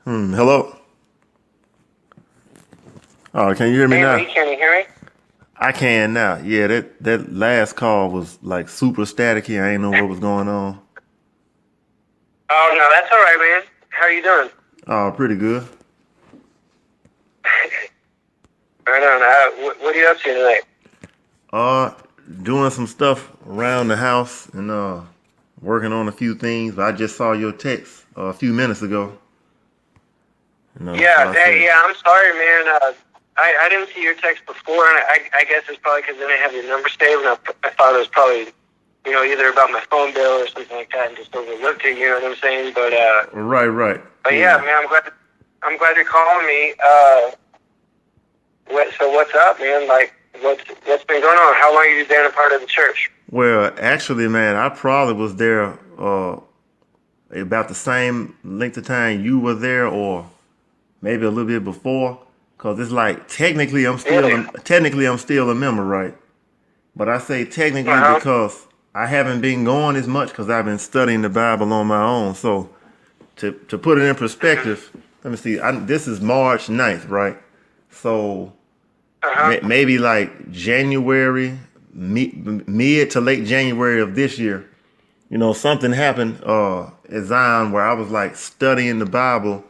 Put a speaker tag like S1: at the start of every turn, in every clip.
S1: Hello. Oh, can you hear me
S2: Hey
S1: now?
S2: Lee, can you hear me?
S1: I can now. Yeah, that last call was like super staticky. I ain't know what was going on.
S2: Oh no, that's all right, man. How are you doing?
S1: Oh, pretty good.
S2: Right on. What are you up to tonight?
S1: Uh, Doing some stuff around the house and working on a few things. But I just saw your text a few minutes ago. So
S2: Yeah,
S1: I said,
S2: yeah. I'm sorry, man. I didn't see your text before, and I guess it's probably because I didn't have your number saved, and I thought it was probably either about my phone bill or something like that, and just overlooked it. You know what I'm saying?
S1: right,
S2: But yeah,
S1: yeah.
S2: man. I'm glad you're calling me. So what's up, man? Like, what's been going on? How long have you been a part of the church?
S1: Well, actually, man, I probably was there about the same length of time you were there, or maybe a little bit before, cause it's like
S2: Really?
S1: technically I'm still a member, right? But I say technically
S2: Uh huh.
S1: because I haven't been going as much because I've been studying the Bible on my own. So to put it in perspective, let me see. This is March 9th, right? So
S2: Uh huh.
S1: maybe like January, mid to late January of this year, something happened at Zion where I was like studying the Bible,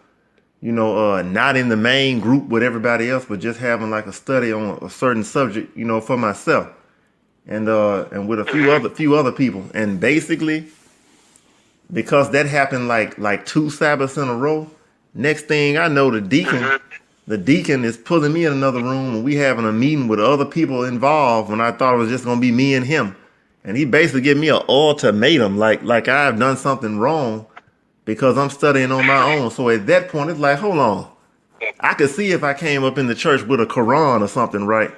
S1: not in the main group with everybody else, but just having like a study on a certain subject, for myself and with a few other people. And basically, because that happened like two Sabbaths in a row, next thing I know, the deacon is pulling me in another room and we having a meeting with other people involved when I thought it was just gonna be me and him. And he basically gave me an ultimatum, like I've done something wrong because I'm studying on my own. So at that point, it's like, hold on. I could see if I came up in the church with a Quran or something, right?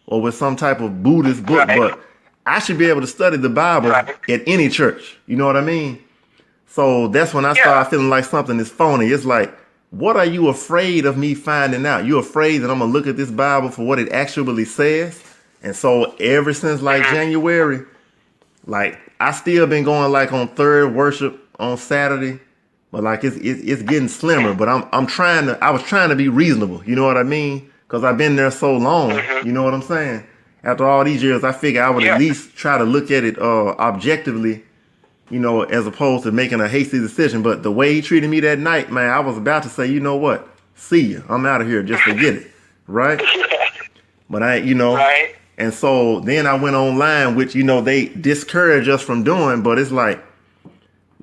S1: Or with some type of Buddhist book,
S2: Right.
S1: but I should be able to study the Bible
S2: Right.
S1: at any church. You know what I mean? So that's when I
S2: Yeah.
S1: start feeling like something is phony. It's like, what are you afraid of me finding out? You afraid that I'm gonna look at this Bible for what it actually says? And so ever since like
S2: Mhm.
S1: January, like I still been going like on third worship on Saturday, but like it's getting slimmer. But I was trying to be reasonable. You know what I mean? Because I've been there so long.
S2: Mhm.
S1: You know what I'm saying? After all these years, I figure I would at
S2: Yeah.
S1: least try to look at it objectively. As opposed to making a hasty decision. But the way he treated me that night, man, I was about to say, you know what? See you. I'm out of here. Just forget it. Right?
S2: Yeah.
S1: But
S2: Right.
S1: and so then I went online, which they discourage us from doing. But it's like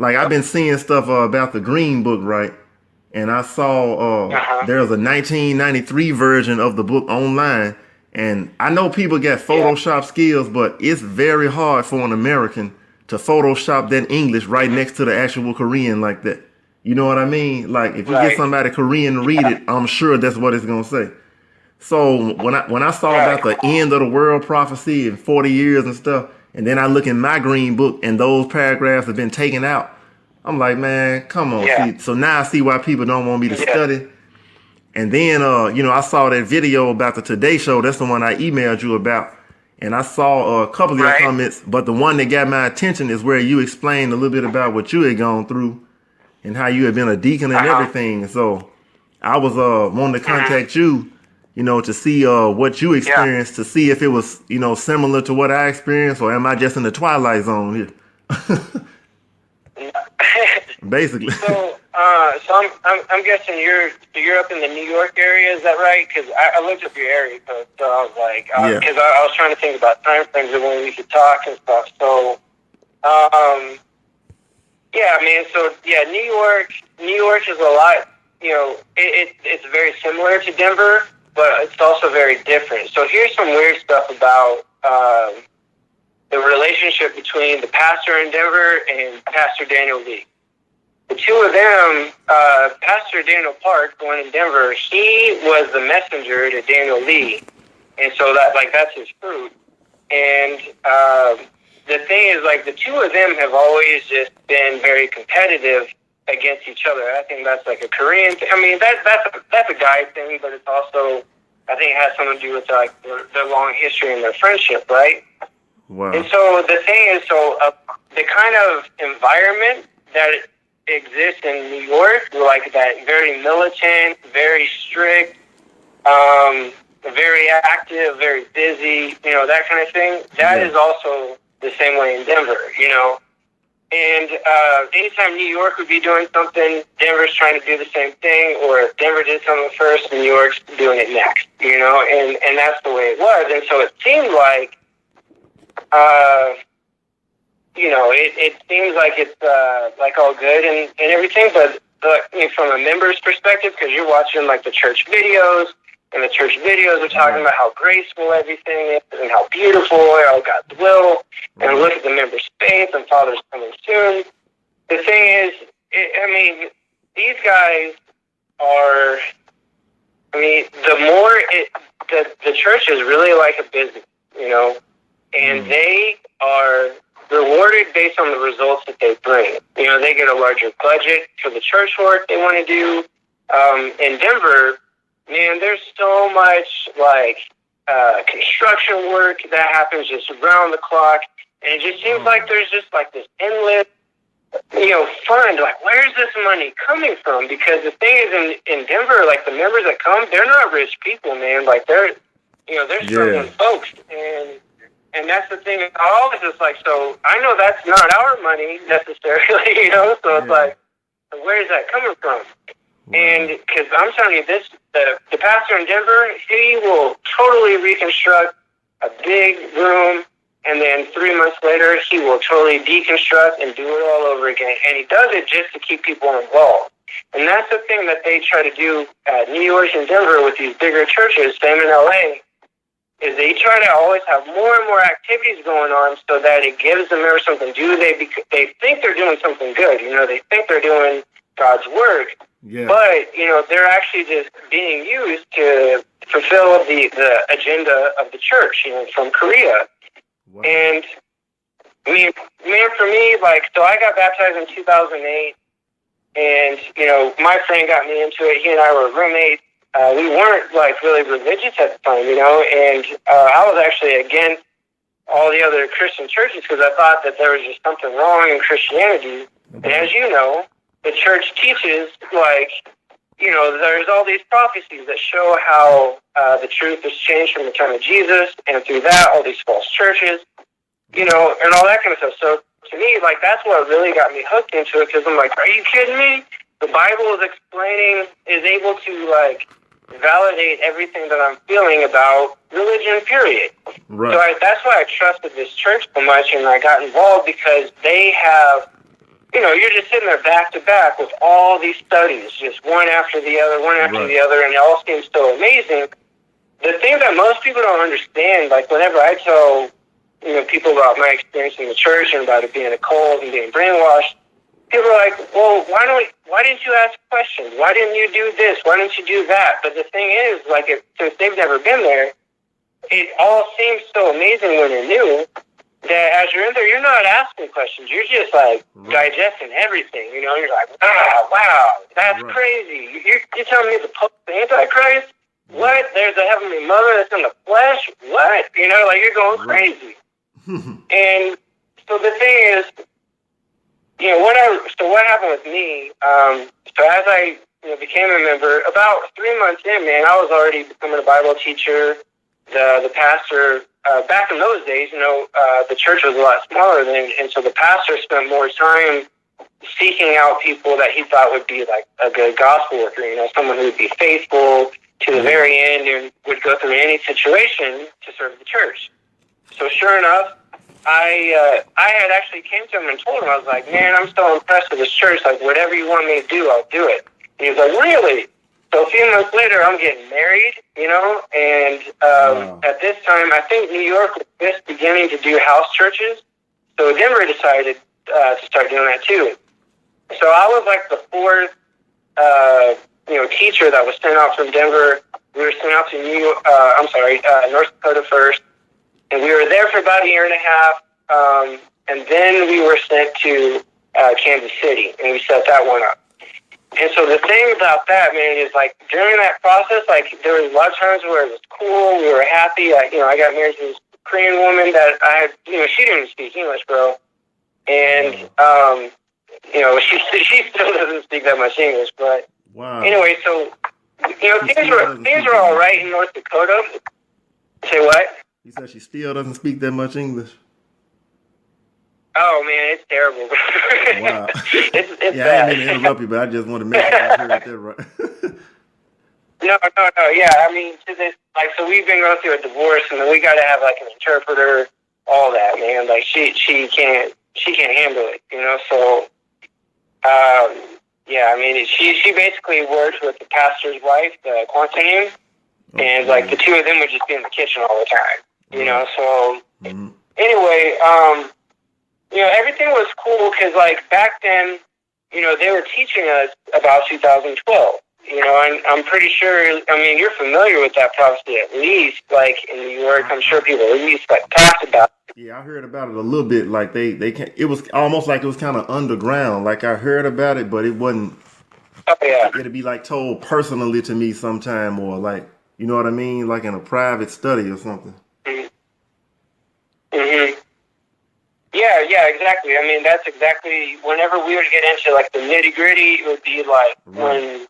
S1: I've been seeing stuff about the Green Book, right? And I saw
S2: Uh huh.
S1: there's a 1993 version of the book online, and I know people got
S2: Yeah.
S1: Photoshop skills, but it's very hard for an American to Photoshop that English right
S2: Mhm.
S1: next to the actual Korean like that. You know what I mean? Like if you get
S2: Right.
S1: somebody Korean to read
S2: Yeah.
S1: it, I'm sure that's what it's gonna say. So when I saw
S2: Right.
S1: about the end of the world prophecy in 40 years and stuff, and then I look in my green book and those paragraphs have been taken out, I'm like, man, come on.
S2: Yeah.
S1: See, so now I see why people don't want me to
S2: Yeah.
S1: study. And then I saw that video about the Today Show. That's the one I emailed you about. And I saw a couple of your
S2: Right.
S1: comments, but the one that got my attention is where you explained a little bit about what you had gone through and how you had been a deacon
S2: Uh
S1: and
S2: huh.
S1: everything. So I was wanting to
S2: Mhm.
S1: contact you, to see what you
S2: Yeah.
S1: experienced, to see if it was similar to what I experienced, or am I just in the twilight zone here? Basically.
S2: So I'm guessing you're up in the New York area, is that right? Because I looked up your area code, so I was like,
S1: Yeah.
S2: because I was trying to think about time frames of when we could talk and stuff. So, um, yeah, man. So yeah, New York is a lot. It's very similar to Denver, but it's also very different. So here's some weird stuff about the relationship between the pastor in Denver and Pastor Daniel Lee. The two of them, Pastor Daniel Park, the one in Denver, he was the messenger to Daniel Lee, and so that's his fruit. And the thing is, like, the two of them have always just been very competitive against each other. I think that's like a Korean thing. I mean, that's a guy thing, but it's also, I think, it has something to do with like their long history and their friendship, right? And
S1: Wow.
S2: so the thing is, the kind of environment that exists in New York, like that very militant, very strict, very active, very busy, that kind of thing. That is also the same way in Denver. And anytime New York would be doing something, Denver's trying to do the same thing, or if Denver did something first, New York's doing it next, and that's the way it was. And so it seemed like, it seems like it's like all good and everything, but from a member's perspective, because you're watching like the church videos, and the church videos are talking about how graceful everything is and how beautiful all God's will, and look at the member's faith and Father's coming soon. The thing is, these guys are, the more the church is really like a business, and they are rewarded based on the results that they bring. They get a larger budget for the church work they want to do. In Denver, man, there's so much construction work that happens just around the clock, and it just seems like there's just like this endless, fund. Like, where's this money coming from? Because the thing is, in Denver, like the members that come, they're not rich people, man. Like they're struggling folks, and that's the thing. I always just like, so I know that's not our money necessarily, So it's like, so where is that coming from? And because I'm telling you this, the pastor in Denver, he will totally reconstruct a big room, and then 3 months later, he will totally deconstruct and do it all over again. And he does it just to keep people involved. And that's the thing that they try to do at New York and Denver with these bigger churches, same in LA, is they try to always have more and more activities going on so that it gives the members something to do. They think they're doing something good. They think they're doing God's work. Yeah. But, they're actually just being used to fulfill the agenda of the church, from Korea. Wow. And, man, for me, so I got baptized in 2008, and, my friend got me into it. He and I were roommates. We weren't, really religious at the time, and I was actually against all the other Christian churches because I thought that there was just something wrong in Christianity. And as you know, the church teaches, there's all these prophecies that show how the truth has changed from the time of Jesus, and through that, all these false churches, and all that kind of stuff. So to me, that's what really got me hooked into it, because I'm like, are you kidding me? The Bible is able to, validate everything that I'm feeling about religion, period. Right. So that's why I trusted this church so much, and I got involved because they have, you're just sitting there back to back with all these studies, just one after the other, the other, and it all seems so amazing. The thing that most people don't understand, whenever I tell, people about my experience in the church and about it being a cult and being brainwashed, people are like, well, why didn't you ask questions? Why didn't you do this? Why didn't you do that? But the thing is, since they've never been there, it all seems so amazing when you're new that as you're in there, you're not asking questions. You're just digesting everything. You're like, wow, that's crazy. You're telling me the Pope's the Antichrist? What? There's a Heavenly Mother that's in the flesh? What? You're going crazy. And so the thing is, what happened with me, so as I became a member, about 3 months in, man, I was already becoming a Bible teacher. The pastor, back in those days, the church was a lot smaller then, and so the pastor spent more time seeking out people that he thought would be a good gospel worker, someone who would be faithful to the very end and would go through any situation to serve the church. So sure enough, I had actually came to him and told him, I was like, man, I'm so impressed with this church. Whatever you want me to do, I'll do it. And he was like, really? So a few months later, I'm getting married, and at this time, I think New York was just beginning to do house churches. So Denver decided to start doing that too. So I was the fourth, teacher that was sent out from Denver. We were sent out to North Dakota first. And we were there for about a year and a half, and then we were sent to Kansas City, and we set that one up. And so the thing about that, man, is during that process, there was a lot of times where it was cool, we were happy. I got married to this Korean woman that I had, she didn't speak English, bro. And she still doesn't speak that much English. But
S1: Wow.
S2: anyway, so things are all right in North Dakota. Say what?
S1: You said she still doesn't speak that much English.
S2: Oh man, it's terrible.
S1: Wow.
S2: It's
S1: Yeah,
S2: bad.
S1: I didn't mean to interrupt you, but I just want to make sure I heard that right.
S2: No. Yeah, I mean, to this, like, so we've been going through a divorce, and then we got to have like an interpreter, all that, man. Like, she can't handle it, So, yeah, I mean, she basically works with the pastor's wife, the Quantaine, and like the two of them would just be in the kitchen all the time, So, anyway, everything was cool because like back then, they were teaching us about 2012. And I'm pretty sure, I mean, you're familiar with that prophecy at least, like in New York. I'm sure people at least like talked about it.
S1: Yeah, I heard about it a little bit. Like they can, it was almost like it was kind of underground. Like I heard about it, but it wasn't.
S2: Oh yeah.
S1: It'd be like told personally to me sometime, or like, you know what I mean, like in a private study or something.
S2: Yeah, exactly. I mean, that's exactly. Whenever we would get into like the nitty gritty, it would be like when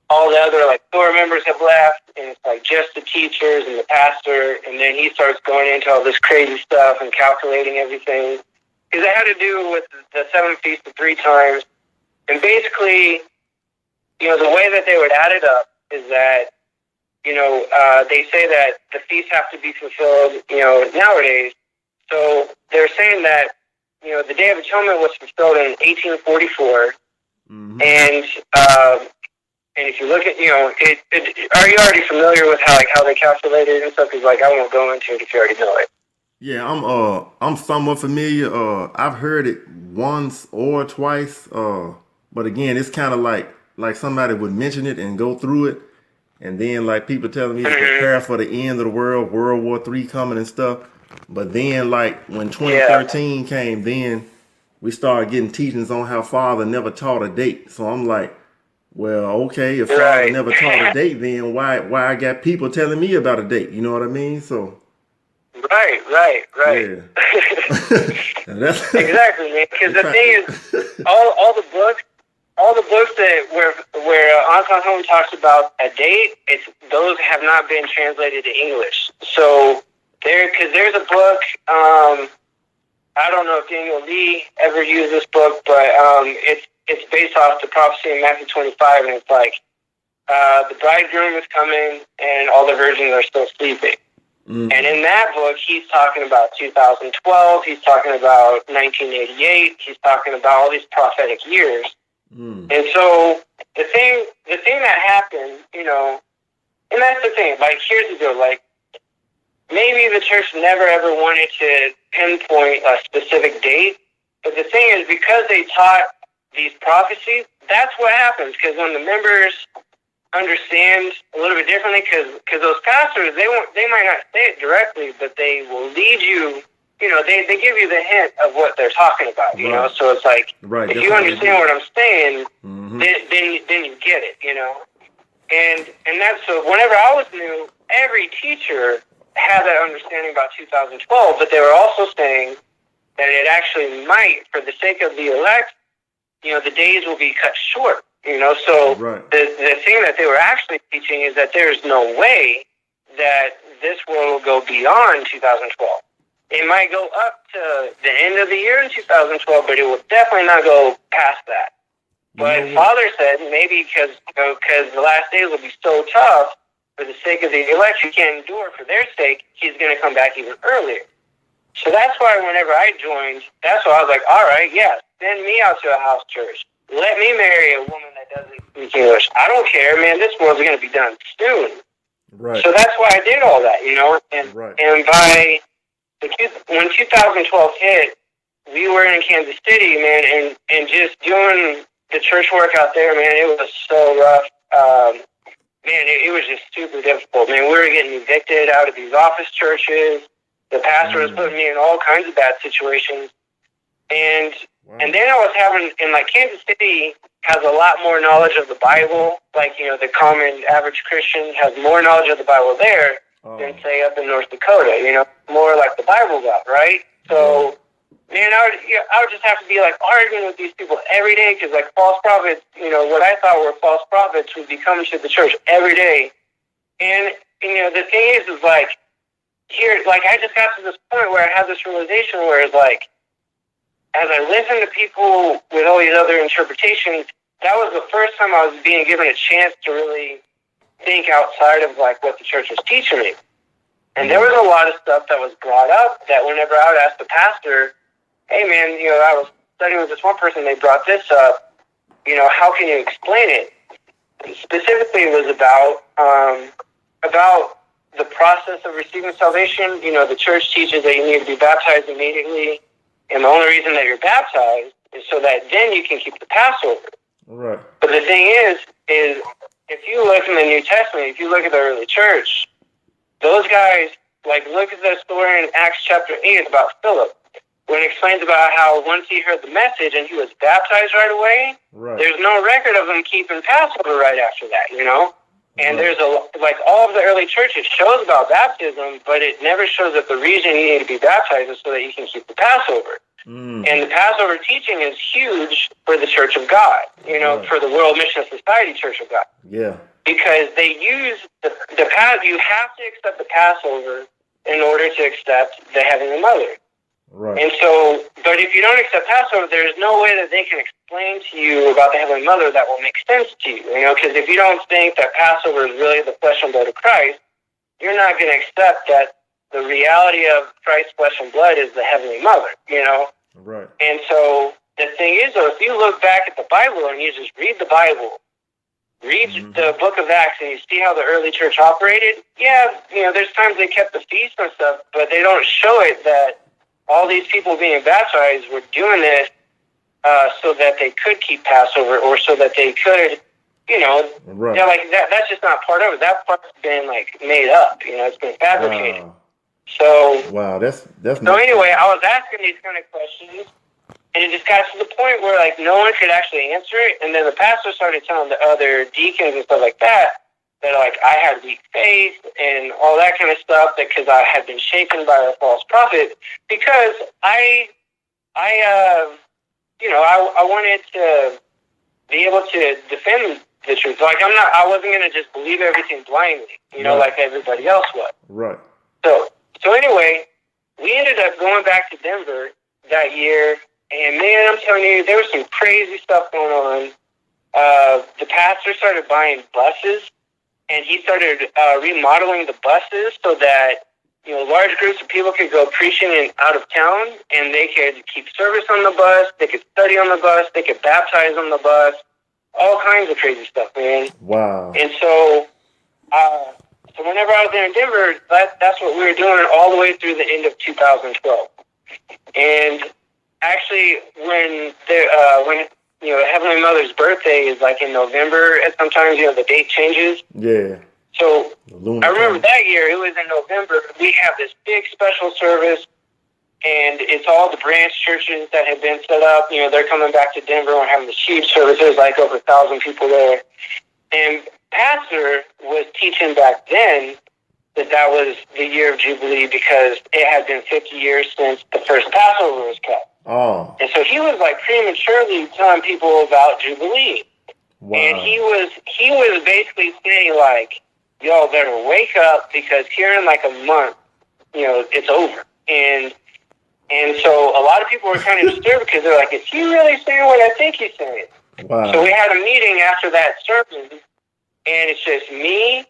S2: all the other like core members have left, and it's like just the teachers and the pastor, and then he starts going into all this crazy stuff and calculating everything, because it had to do with the 7 feasts of 3 times, and basically, the way that they would add it up is that, they say that the feasts have to be fulfilled, nowadays. So they're saying that, the Day of Atonement was fulfilled in 1844, and if you look at, are you already familiar with how they calculated it and stuff? Because like I won't go into it if you already know it.
S1: Yeah, I'm somewhat familiar. I've heard it once or twice. But again, it's kind of like somebody would mention it and go through it, and then like people telling me to prepare for the end of the world, World War III coming and stuff. But then like when 2013 came, then we started getting teachings on how Father never taught a date. So I'm like, well, okay, if Father never taught a date, then why I got people telling me about a date? You know what I mean? So.
S2: Right.
S1: Yeah.
S2: Exactly, man. Because the thing is, all the books that where Anton Home talks about a date, those have not been translated to English. So there's a book. I don't know if Daniel Lee ever used this book, but it's based off the prophecy in Matthew 25, and it's like the bridegroom is coming, and all the virgins are still sleeping. And in that book, he's talking about 2012. He's talking about 1988. He's talking about all these prophetic years. And so the thing that happened, and that's the thing. Like, here's the deal. Like, maybe the church never ever wanted to pinpoint a specific date, but the thing is, because they taught these prophecies, that's what happens. Because when the members understand a little bit differently, because those pastors, they might not say it directly, but they will lead you. They give you the hint of what they're talking about. So it's like if you understand what I'm saying, then you get it. And that's so. Whenever I was new, every teacher had that understanding about 2012, but they were also saying that it actually might, for the sake of the elect, the days will be cut short. So the thing that they were actually teaching is that there's no way that this world will go beyond 2012. It might go up to the end of the year in 2012, but it will definitely not go past that. But Father said maybe because the last days will be so tough, for the sake of the elect who can't endure, for their sake, he's going to come back even earlier. So that's why whenever I joined, that's why I was like, all right, yeah, send me out to a house church. Let me marry a woman that doesn't speak English. I don't care, man. This world's going to be done soon.
S1: Right.
S2: So that's why I did all that, And by when 2012 hit, we were in Kansas City, man, and just doing the church work out there, man, it was so rough. Man, it was just super difficult, man. We were getting evicted out of these office churches. The pastor was putting me in all kinds of bad situations. And then I was having, and like Kansas City has a lot more knowledge of the Bible. Like, the common average Christian has more knowledge of the Bible there than, say, up in North Dakota. More like the Bible Belt, right? So man, I would just have to be like arguing with these people every day because like false prophets, what I thought were false prophets would be coming to the church every day. And, the thing is like, here, like I just got to this point where I had this realization where it's like, as I listened to people with all these other interpretations, that was the first time I was being given a chance to really think outside of like what the church was teaching me. And there was a lot of stuff that was brought up that whenever I would ask the pastor, hey man, I was studying with this one person, they brought this up, how can you explain it? Specifically, it was about the process of receiving salvation. The church teaches that you need to be baptized immediately, and the only reason that you're baptized is so that then you can keep the Passover.
S1: Right.
S2: But the thing is if you look in the New Testament, if you look at the early church, those guys, like, look at the story in Acts chapter 8 about Philip, when it explains about how once he heard the message and he was baptized right away, there's no record of him keeping Passover right after that, And there's like all of the early churches shows about baptism, but it never shows that the reason you need to be baptized is so that you can keep the Passover. And the Passover teaching is huge for the Church of God, for the World Mission Society Church of God.
S1: Yeah. Because
S2: they use the you have to accept the Passover in order to accept the Heavenly Mother.
S1: Right.
S2: And so, but if you don't accept Passover, there's no way that they can explain to you about the Heavenly Mother that will make sense to you, because if you don't think that Passover is really the flesh and blood of Christ, you're not going to accept that the reality of Christ's flesh and blood is the Heavenly Mother,
S1: Right.
S2: And so the thing is, though, if you look back at the Bible and you just read the Bible, read the book of Acts, and you see how the early church operated, there's times they kept the feast and stuff, but they don't show it that all these people being baptized were doing this so that they could keep Passover or so that they could, they're like, that's just not part of it. That part's been, like, made up, it's been fabricated.
S1: Wow.
S2: So,
S1: that's
S2: so anyway, I was asking these kind of questions, and it just got to the point where, like, no one could actually answer it, and then the pastor started telling the other deacons and stuff like that, like, I had weak faith and all that kind of stuff because I had been shaken by a false prophet, because I wanted to be able to defend the truth. Like, I wasn't going to just believe everything blindly, like everybody else was.
S1: Right.
S2: So anyway, we ended up going back to Denver that year, and man, I'm telling you, there was some crazy stuff going on. The pastor started buying buses, and he started remodeling the buses so that, large groups of people could go preaching out of town, and they could keep service on the bus, they could study on the bus, they could baptize on the bus, all kinds of crazy stuff, man.
S1: Wow.
S2: And so, so whenever I was there in Denver, that's what we were doing all the way through the end of 2012. And actually, when Heavenly Mother's birthday is like in November, and sometimes the date changes.
S1: Yeah.
S2: So I remember that year, it was in November. We have this big special service, and it's all the branch churches that had been set up. They're coming back to Denver and having this huge service. There's like over 1,000 people there, and pastor was teaching back then that was the year of Jubilee because it had been 50 years since the first Passover was kept.
S1: Oh.
S2: And so he was like prematurely telling people about Jubilee.
S1: Wow.
S2: And he was basically saying like, y'all better wake up because here in like a month, it's over. And so a lot of people were kind of disturbed because they're like, is he really saying what I think he's saying?
S1: Wow.
S2: So we had a meeting after that sermon, and it's just me,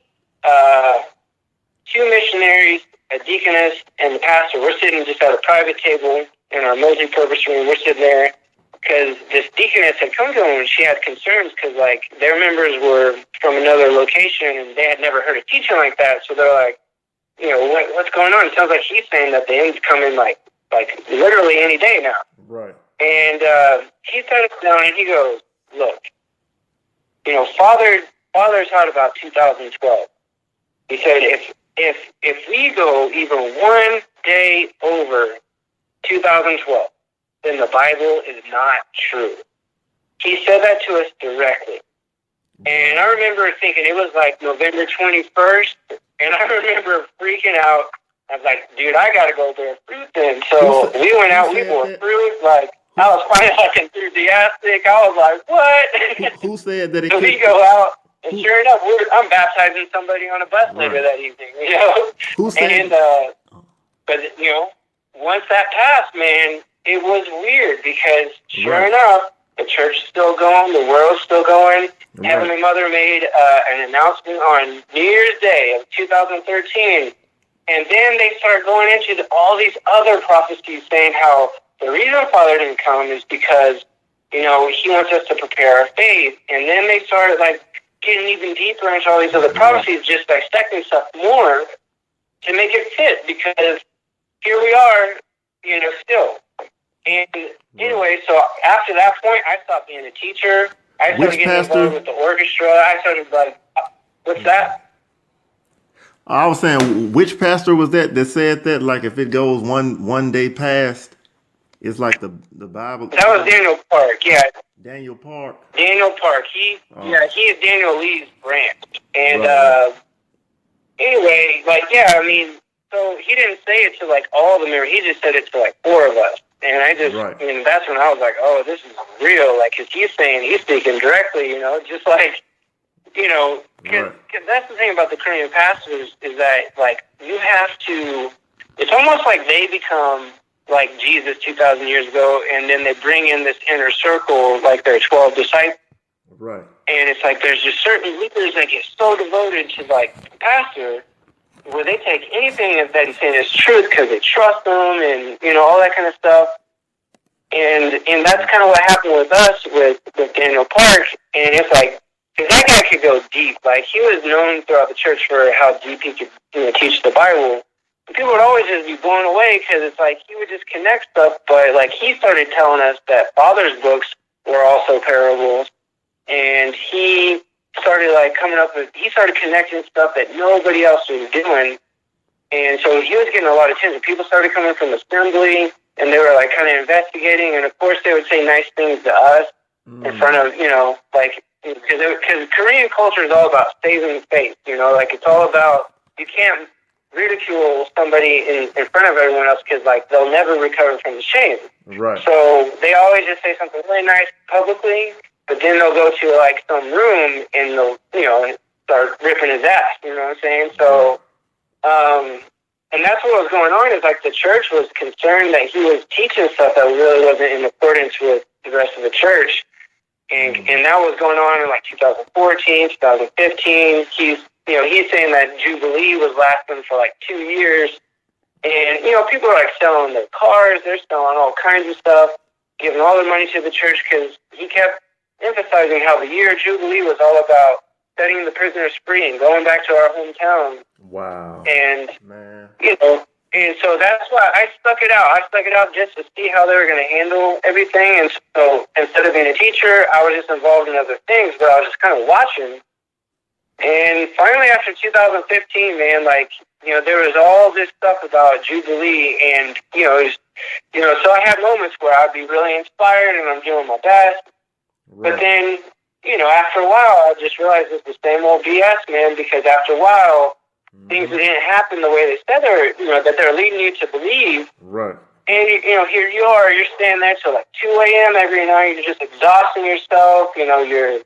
S2: 2 missionaries, a deaconess, and the pastor. We're sitting just at a private table in our multi-purpose room. We're sitting there because this deaconess had come to them and she had concerns because, like, their members were from another location and they had never heard a teaching like that. So they're like, what's going on? It sounds like he's saying that the end's coming like literally any day now.
S1: Right.
S2: And he sat us down and he goes, look, Father taught about 2012. He said, if we go even one day over 2012, then the Bible is not true. He said that to us directly. And I remember thinking it was like November 21st, and I remember freaking out I was like, dude, I gotta go bear fruit then.
S1: Who
S2: So
S1: sa-
S2: we went
S1: who
S2: out, we
S1: said
S2: bore
S1: that?
S2: fruit. Like, I was finally like enthusiastic. I was like, what?
S1: Who said that it
S2: So we
S1: could?
S2: go out, and
S1: Who?
S2: sure enough, I'm baptizing somebody on a bus later
S1: Right.
S2: that evening, you know?
S1: Who
S2: And,
S1: said?
S2: but, you know, once that passed, man, it was weird because sure
S1: Right.
S2: enough, the church is still going, the world's still going.
S1: Right.
S2: Heavenly Mother made an announcement on New Year's Day of 2013. And then they started going into all these other prophecies saying how the reason Father didn't come is because, you know, he wants us to prepare our faith. And then they started, like, getting even deeper into all these other prophecies, just dissecting stuff more to make it fit, because here we are, you know, still. And anyway, so after that point, I stopped being a teacher. I started
S1: Which
S2: getting
S1: pastor?
S2: involved with the orchestra. I started, like, what's that?
S1: I was saying, which pastor was that said that? Like, if it goes one day past, it's like the Bible.
S2: That was Daniel Park, yeah.
S1: Daniel Park.
S2: Daniel Park. He is Daniel Lee's branch. And anyway, like, yeah, I mean, so he didn't say it to, like, all the members. He just said it to, like, 4 of us. And I just, I mean, that's when I was like, oh, this is real. Like, because he's speaking directly, you know, just like, you know, because that's the thing about the Korean pastors is that, like, you have to, it's almost like they become like Jesus 2,000 years ago, and then they bring in this inner circle, like their 12 disciples.
S1: Right.
S2: And it's like there's just certain leaders that get so devoted to, like, the pastor, where they take anything that he's saying as truth because they trust him and, you know, all that kind of stuff. And that's kind of what happened with us with Daniel Park. And it's like, because that guy could go deep. Like, he was known throughout the church for how deep he could, you know, teach the Bible. And people would always just be blown away because it's like he would just connect stuff. But, like, he started telling us that Father's books were also parables. And he started, like, he started connecting stuff that nobody else was doing. And so he was getting a lot of attention. People started coming from assembly, and they were, like, kind of investigating. And, of course, they would say nice things to us in front of, you know, like, because Korean culture is all about saving face, you know, like, it's all about, you can't ridicule somebody in front of everyone else because, like, they'll never recover from the shame.
S1: Right.
S2: So they always just say something really nice publicly, but then they'll go to, like, some room and they'll, you know, start ripping his ass, you know what I'm saying? So, and that's what was going on, is, like, the church was concerned that he was teaching stuff that really wasn't in accordance with the rest of the church. And that was going on in, like, 2014, 2015. He's saying that Jubilee was lasting for, like, 2 years. And, you know, people are, like, selling their cars. They're selling all kinds of stuff, giving all their money to the church, because he kept emphasizing how the year of Jubilee was all about setting the prisoners free and going back to our hometown.
S1: Wow.
S2: And,
S1: man,
S2: you know, and so that's why I stuck it out. I stuck it out just to see how they were going to handle everything. And so instead of being a teacher, I was just involved in other things, but I was just kind of watching. And finally, after 2015, man, like, you know, there was all this stuff about Jubilee, and, you know, so I had moments where I'd be really inspired and I'm doing my best. Right. But then, you know, after a while, I just realized it's the same old BS, man, because after a while, things didn't happen the way they said that they're leading you to believe.
S1: Right.
S2: And, you know, here you are, you're standing there till like 2 a.m. every night, you're just exhausting yourself, you know, you're,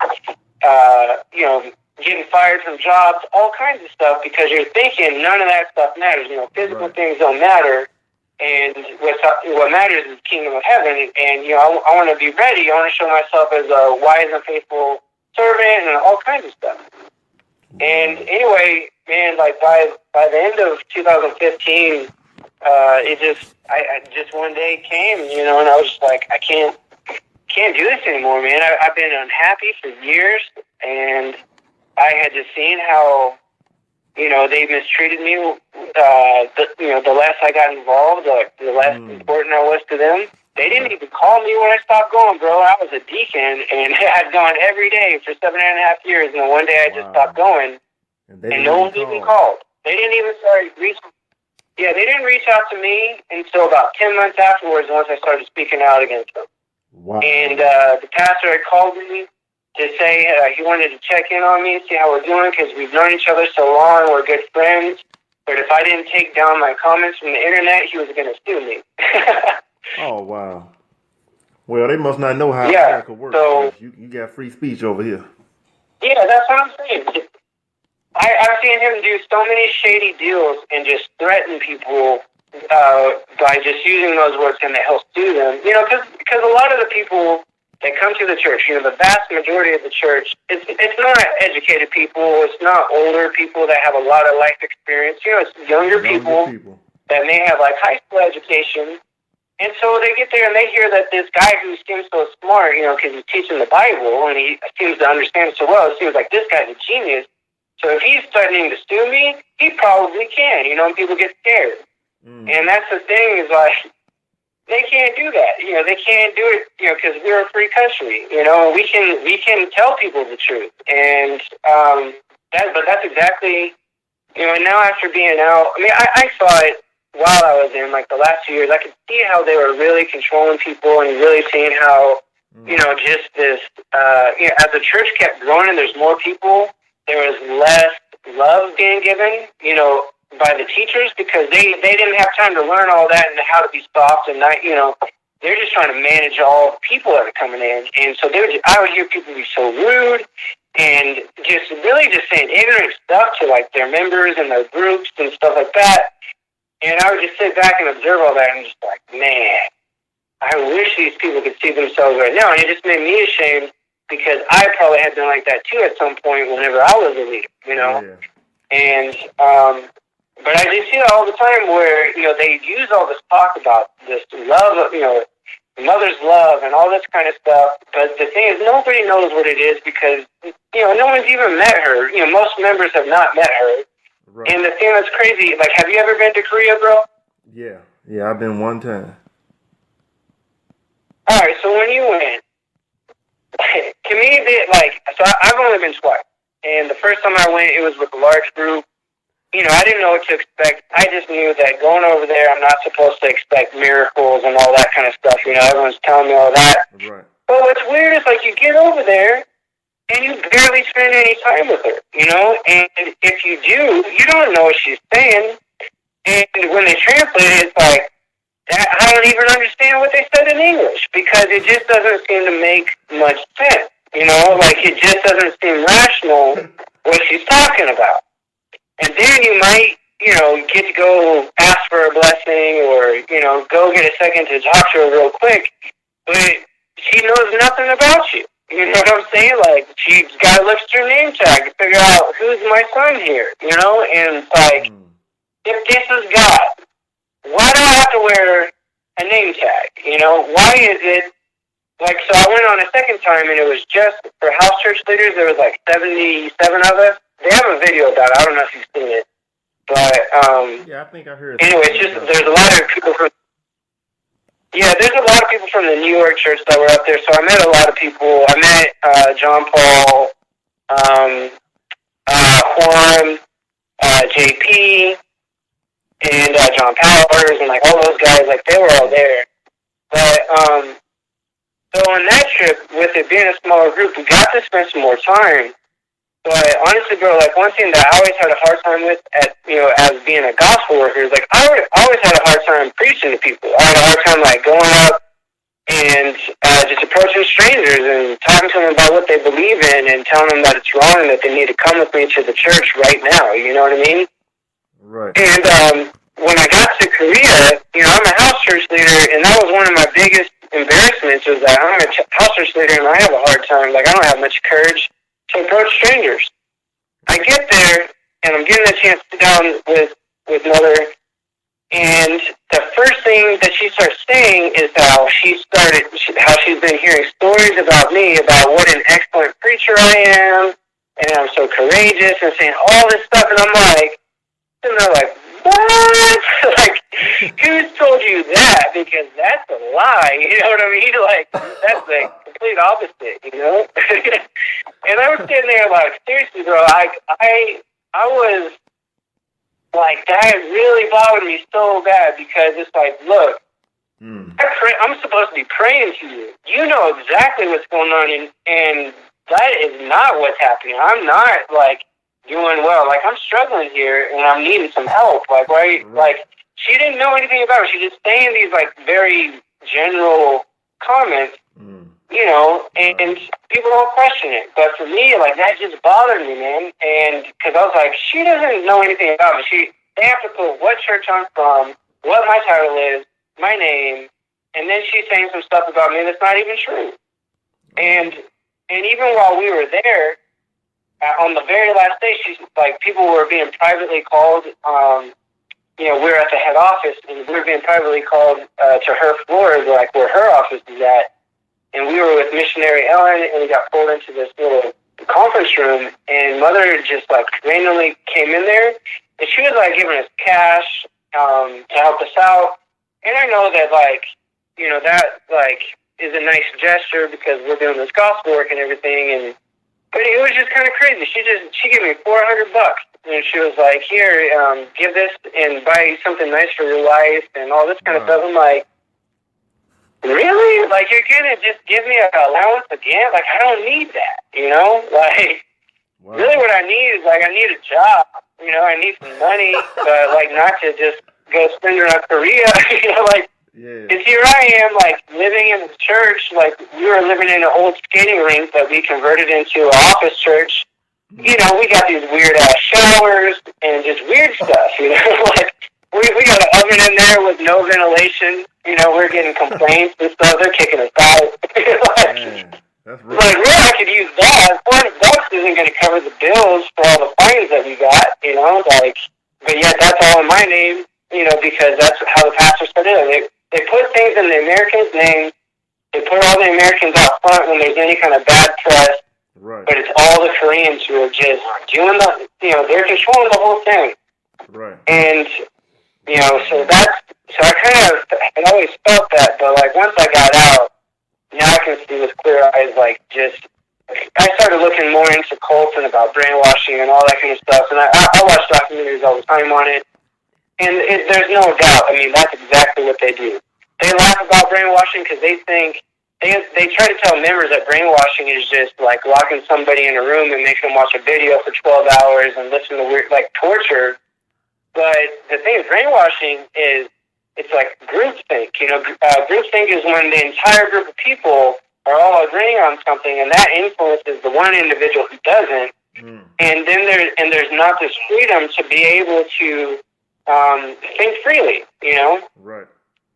S2: you know, getting fired from jobs, all kinds of stuff, because you're thinking none of that stuff matters. You know, physical things don't matter, and what matters is the kingdom of heaven. And, you know, I want to be ready. I want to show myself as a wise and faithful servant and all kinds of stuff. And anyway, man, like by the end of 2015, I just one day came, you know, and I was just like, I can't do this anymore, man. I've been unhappy for years, and I had just seen how, you know, they mistreated me. The less I got involved, the less important I was to them. They didn't even call me when I stopped going, bro. I was a deacon, and I'd gone every day for 7.5 years, and then one day I just stopped going, and no one even called. They didn't even they didn't reach out to me until about 10 months afterwards, once I started speaking out against them. Wow. And the pastor had called me to say he wanted to check in on me, see how we're doing, because we've known each other so long, we're good friends. but if I didn't take down my comments from the internet, he was going to sue me.
S1: Oh, wow. Well, they must not know how
S2: Yeah,
S1: America works.
S2: so
S1: You got free speech over here.
S2: yeah, that's what I'm saying. I've seen him do so many shady deals and just threaten people by just using those words, and that he'll sue them. You know, because a lot of the people that come to the church, you know, the vast majority of the church, it's not educated people. It's not older people that have a lot of life experience. You know, it's younger people that may have like high school education. And so they get there and they hear that this guy who seems so smart, you know, because he's teaching the Bible and he seems to understand it so well, it seems like this guy's a genius. So if he's threatening to sue me, he probably can, you know, and people get scared. And that's the thing is like, they can't do that. You know, they can't do it, you know, because we're a free country, you know, we can tell people the truth. And but that's exactly, you know, and now after being out, I mean, I saw it while I was in, like, the last 2 years. I could see how they were really controlling people and really seeing how, you know, just this, you know, as the church kept growing and there's more people, there was less love being given, you know, by the teachers, because they didn't have time to learn all that and how to be soft and not, you know, they're just trying to manage all the people that are coming in. And so I would hear people be so rude and just really just saying ignorant stuff to, like, their members and their groups and stuff like that. And I would just sit back and observe all that and just like, man, I wish these people could see themselves right now. And it just made me ashamed, because I probably had been like that too at some point whenever I was a leader, you know. Yeah. And but I just see that all the time where, you know, they use all this talk about this love, you know, mother's love and all this kind of stuff. But the thing is, nobody knows what it is, because, you know, no one's even met her. You know, most members have not met her. Right. And the thing that's crazy, like, have you ever been to Korea, bro?
S1: Yeah, I've been one time.
S2: All right, so when you went, to me, I've only been twice. And the first time I went, it was with a large group. You know, I didn't know what to expect. I just knew that going over there, I'm not supposed to expect miracles and all that kind of stuff. You know, everyone's telling me all that. Right. But what's weird is, like, you get over there, and you barely spend any time with her, you know? And if you do, you don't know what she's saying. And when they translate it, it's like, I don't even understand what they said in English, because it just doesn't seem to make much sense, you know? Like, it just doesn't seem rational what she's talking about. And then you might, you know, get to go ask for a blessing or, you know, go get a second to talk to her real quick, but she knows nothing about you. You know what I'm saying? Like, she's got to look through name tag to figure out who's my son here, you know? And, like, if this is God, why do I have to wear a name tag? You know, why is it, like, so I went on a second time, and it was just for house church leaders. There was, like, 77 of us. They have a video about it. I don't know if you've seen it. But,
S1: yeah, I think I heard.
S2: Anyway, it's just, there's a lot of people from, there's a lot of people from the New York church that were up there, so I met a lot of people. I met John Paul, Juan, JP, and John Powers, and, like, all those guys, like, they were all there. But, so on that trip, with it being a smaller group, we got to spend some more time. But honestly, bro, like, one thing that I always had a hard time with, as being a gospel worker, is, like, I always had a hard time preaching to people. I had a hard time, like, going up and just approaching strangers and talking to them about what they believe in and telling them that it's wrong and that they need to come with me to the church right now. You know what I mean? Right. And when I got to Korea, you know, I'm a house church leader, and that was one of my biggest embarrassments, was that I'm a house church leader and I have a hard time. Like, I don't have much courage to approach strangers. I get there, and I'm getting a chance to sit down with Mother, and the first thing that she starts saying is how she's been hearing stories about me, about what an excellent preacher I am, and I'm so courageous, and saying all this stuff, and I'm like, and they're like, what? Like, who's told you that? Because that's a lie, you know what I mean? Like, that's the complete opposite, you know? And I was sitting there like, seriously, bro, I was like, that really bothered me so bad, because it's like, look, I'm supposed to be praying to you. You know exactly what's going on, and that is not what's happening. I'm not, like, doing well. Like, I'm struggling here, and I'm needing some help. Like, why? Like, she didn't know anything about it. She just saying these, like, very general comments, you know, and people don't question it. But for me, like, that just bothered me, man. And because I was like, she doesn't know anything about me. They have to put what church I'm from, what my title is, my name, and then she's saying some stuff about me that's not even true. And even while we were there, on the very last day, she's like, people were being privately called. You know, we were at the head office, and we were being privately called to her floor, like where her office is at. And we were with Missionary Ellen, and we got pulled into this little conference room, and Mother just, like, randomly came in there, and she was, like, giving us cash to help us out. And I know that, like, you know, that, like, is a nice gesture because we're doing this gospel work and everything, but it was just kind of crazy. She gave me $400, and she was like, here, give this and buy something nice for your wife and all this kind of stuff. I'm like, really? Like, you're gonna just give me an allowance again? Like, I don't need that, you know? Like, really what I need is, like, I need a job. You know, I need some money, but, like, not to just go spend it on Korea, you know, like, because here I am, like, living in the church. Like, we were living in an old skating rink that we converted into an office church. You know, we got these weird-ass showers and just weird stuff, you know? Like, we got an oven in there with no ventilation. You know, we're getting complaints and stuff. They're kicking us out.
S1: That's
S2: like, really, I could use that. $400 isn't going to cover the bills for all the fines that we got, you know? Like, but yet that's all in my name, you know, because that's how the pastor said it. They put things in the Americans' names. They put all the Americans out front when there's any kind of bad press.
S1: Right.
S2: But it's all the Koreans who are just doing the, you know, they're controlling the whole thing.
S1: Right.
S2: And, you know, so I kind of had always felt that, but, like, once I got out, now I can see with clear eyes, like, just, I started looking more into cults and about brainwashing and all that kind of stuff. And I watch documentaries all the time on it. And there's no doubt. I mean, that's exactly what they do. They laugh about brainwashing because they think, they try to tell members that brainwashing is just, like, locking somebody in a room and making them watch a video for 12 hours and listen to weird, like, torture. But the thing with brainwashing is, it's like groupthink. You know, groupthink is when the entire group of people are all agreeing on something, and that influences the one individual who doesn't. And then there's not this freedom to be able to think freely, you know?
S1: Right.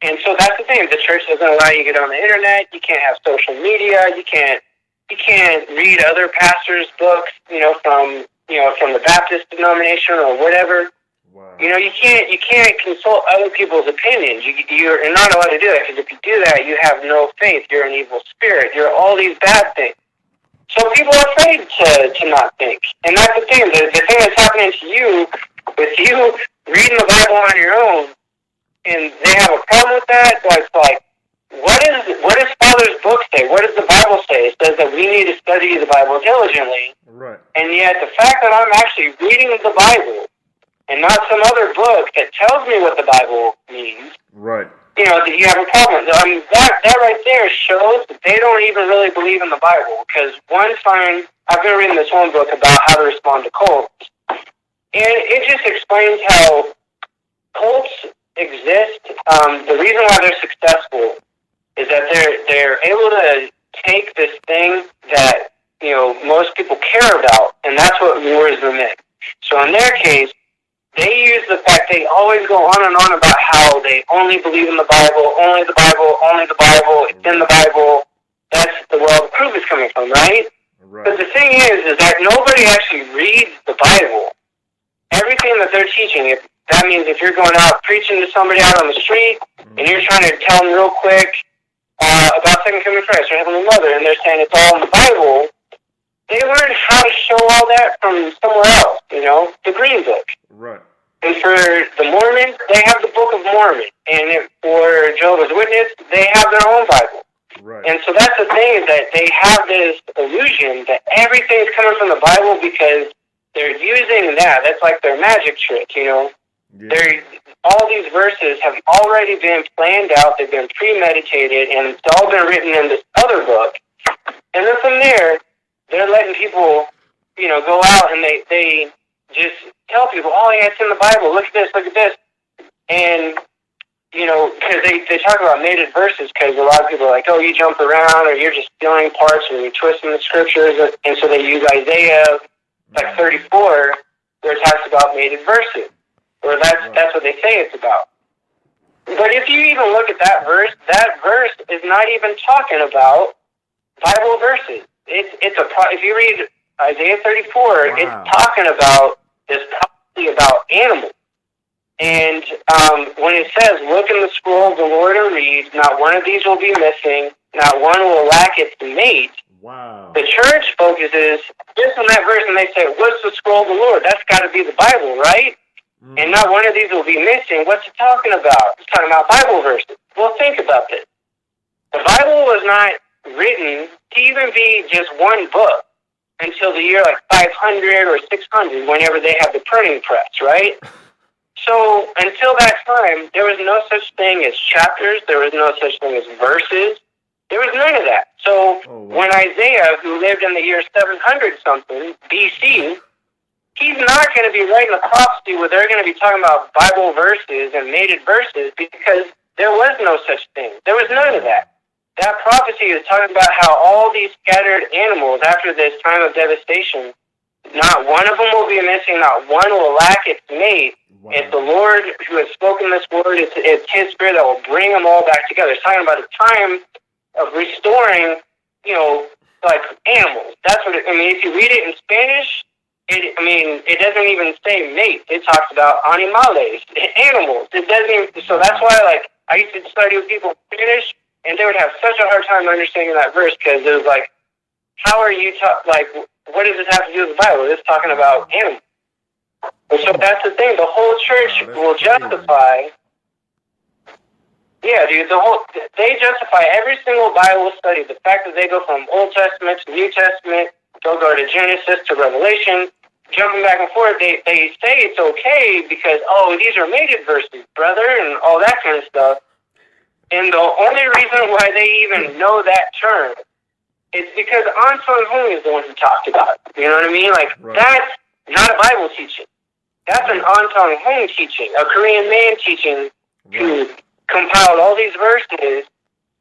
S2: And so that's the thing. The church doesn't allow you to get on the internet. You can't have social media. You can't read other pastors' books, you know, from the Baptist denomination or whatever.
S1: Wow.
S2: You know, you can't consult other people's opinions. You're not allowed to do that, because if you do that, you have no faith. You're an evil spirit. You're all these bad things. So people are afraid to not think. And that's the thing. The thing that's happening to you, with you reading the Bible on your own, and they have a problem with that, it's like, what does Father's book say? What does the Bible say? It says that we need to study the Bible diligently.
S1: Right.
S2: And yet the fact that I'm actually reading the Bible and not some other book that tells me what the Bible means,
S1: right,
S2: you know, that you have a problem. I mean, that right there shows that they don't even really believe in the Bible. Because one time, I've been reading this one book about how to respond to cults, and it just explains how cults exist. The reason why they're successful is that they're able to take this thing that, you know, most people care about, and that's what lures them in. So in their case, they use the fact they always go on and on about how they only believe in the Bible, only the Bible, only the Bible, it's in the Bible. That's where all the proof is coming from, right? But the thing is that nobody actually reads the Bible. Everything that they're teaching, that means if you're going out preaching to somebody out on the street, and you're trying to tell them real quick about Second Coming Christ or Heavenly Mother, and they're saying it's all in the Bible, they learned how to show all that from somewhere else, you know, the Green Book.
S1: Right.
S2: And for the Mormons, they have the Book of Mormon. And for Jehovah's Witness, they have their own Bible.
S1: Right.
S2: And so that's the thing, is that they have this illusion that everything's coming from the Bible because they're using that. That's like their magic trick, you know. Yeah. All these verses have already been planned out. They've been premeditated, and it's all been written in this other book. And then from there, they're letting people, you know, go out and they just tell people, oh, yeah, it's in the Bible. Look at this. And, you know, because they talk about mated verses, because a lot of people are like, oh, you jump around, or you're just stealing parts, and you're twisting the scriptures. And so they use Isaiah, like 34, where it talks about mated verses. Or that's what they say it's about. But if you even look at that verse is not even talking about Bible verses. If you read Isaiah 34, it's talking about this prophecy about animals. And when it says, look in the scroll of the Lord and read, not one of these will be missing, not one will lack its mate.
S1: Wow.
S2: The church focuses just on that verse, and they say, what's the scroll of the Lord? That's got to be the Bible, right? Mm. And not one of these will be missing. What's it talking about? It's talking about Bible verses. Well, think about this. The Bible was not written to even be just one book until the year like 500 or 600, whenever they have the printing press, right? So until that time, there was no such thing as chapters. There was no such thing as verses. There was none of that. So when Isaiah, who lived in the year 700-something BC, he's not going to be writing a prophecy where they're going to be talking about Bible verses and mated verses, because there was no such thing. There was none of that. That prophecy is talking about how all these scattered animals, after this time of devastation, not one of them will be missing, not one will lack its mate. Wow. It's the Lord who has spoken this word. It's His Spirit that will bring them all back together. It's talking about a time of restoring, you know, like animals. That's what if you read it in Spanish, it doesn't even say mate. It talks about animales, animals. It doesn't even, so that's why, like, I used to study with people in Spanish, and they would have such a hard time understanding that verse, because it was like, how are you, what does this have to do with the Bible? It's talking about animals. And so that's the thing. The whole church will justify. Yeah, dude. They justify every single Bible study. The fact that they go from Old Testament to New Testament, they'll go to Genesis to Revelation, jumping back and forth. They say it's okay because these are mated verses, brother, and all that kind of stuff. And the only reason why they even know that term is because Anton Hung is the one who talked about it. You know what I mean? Like, that's not a Bible teaching. That's an Anton Hung teaching, a Korean man teaching who compiled all these verses,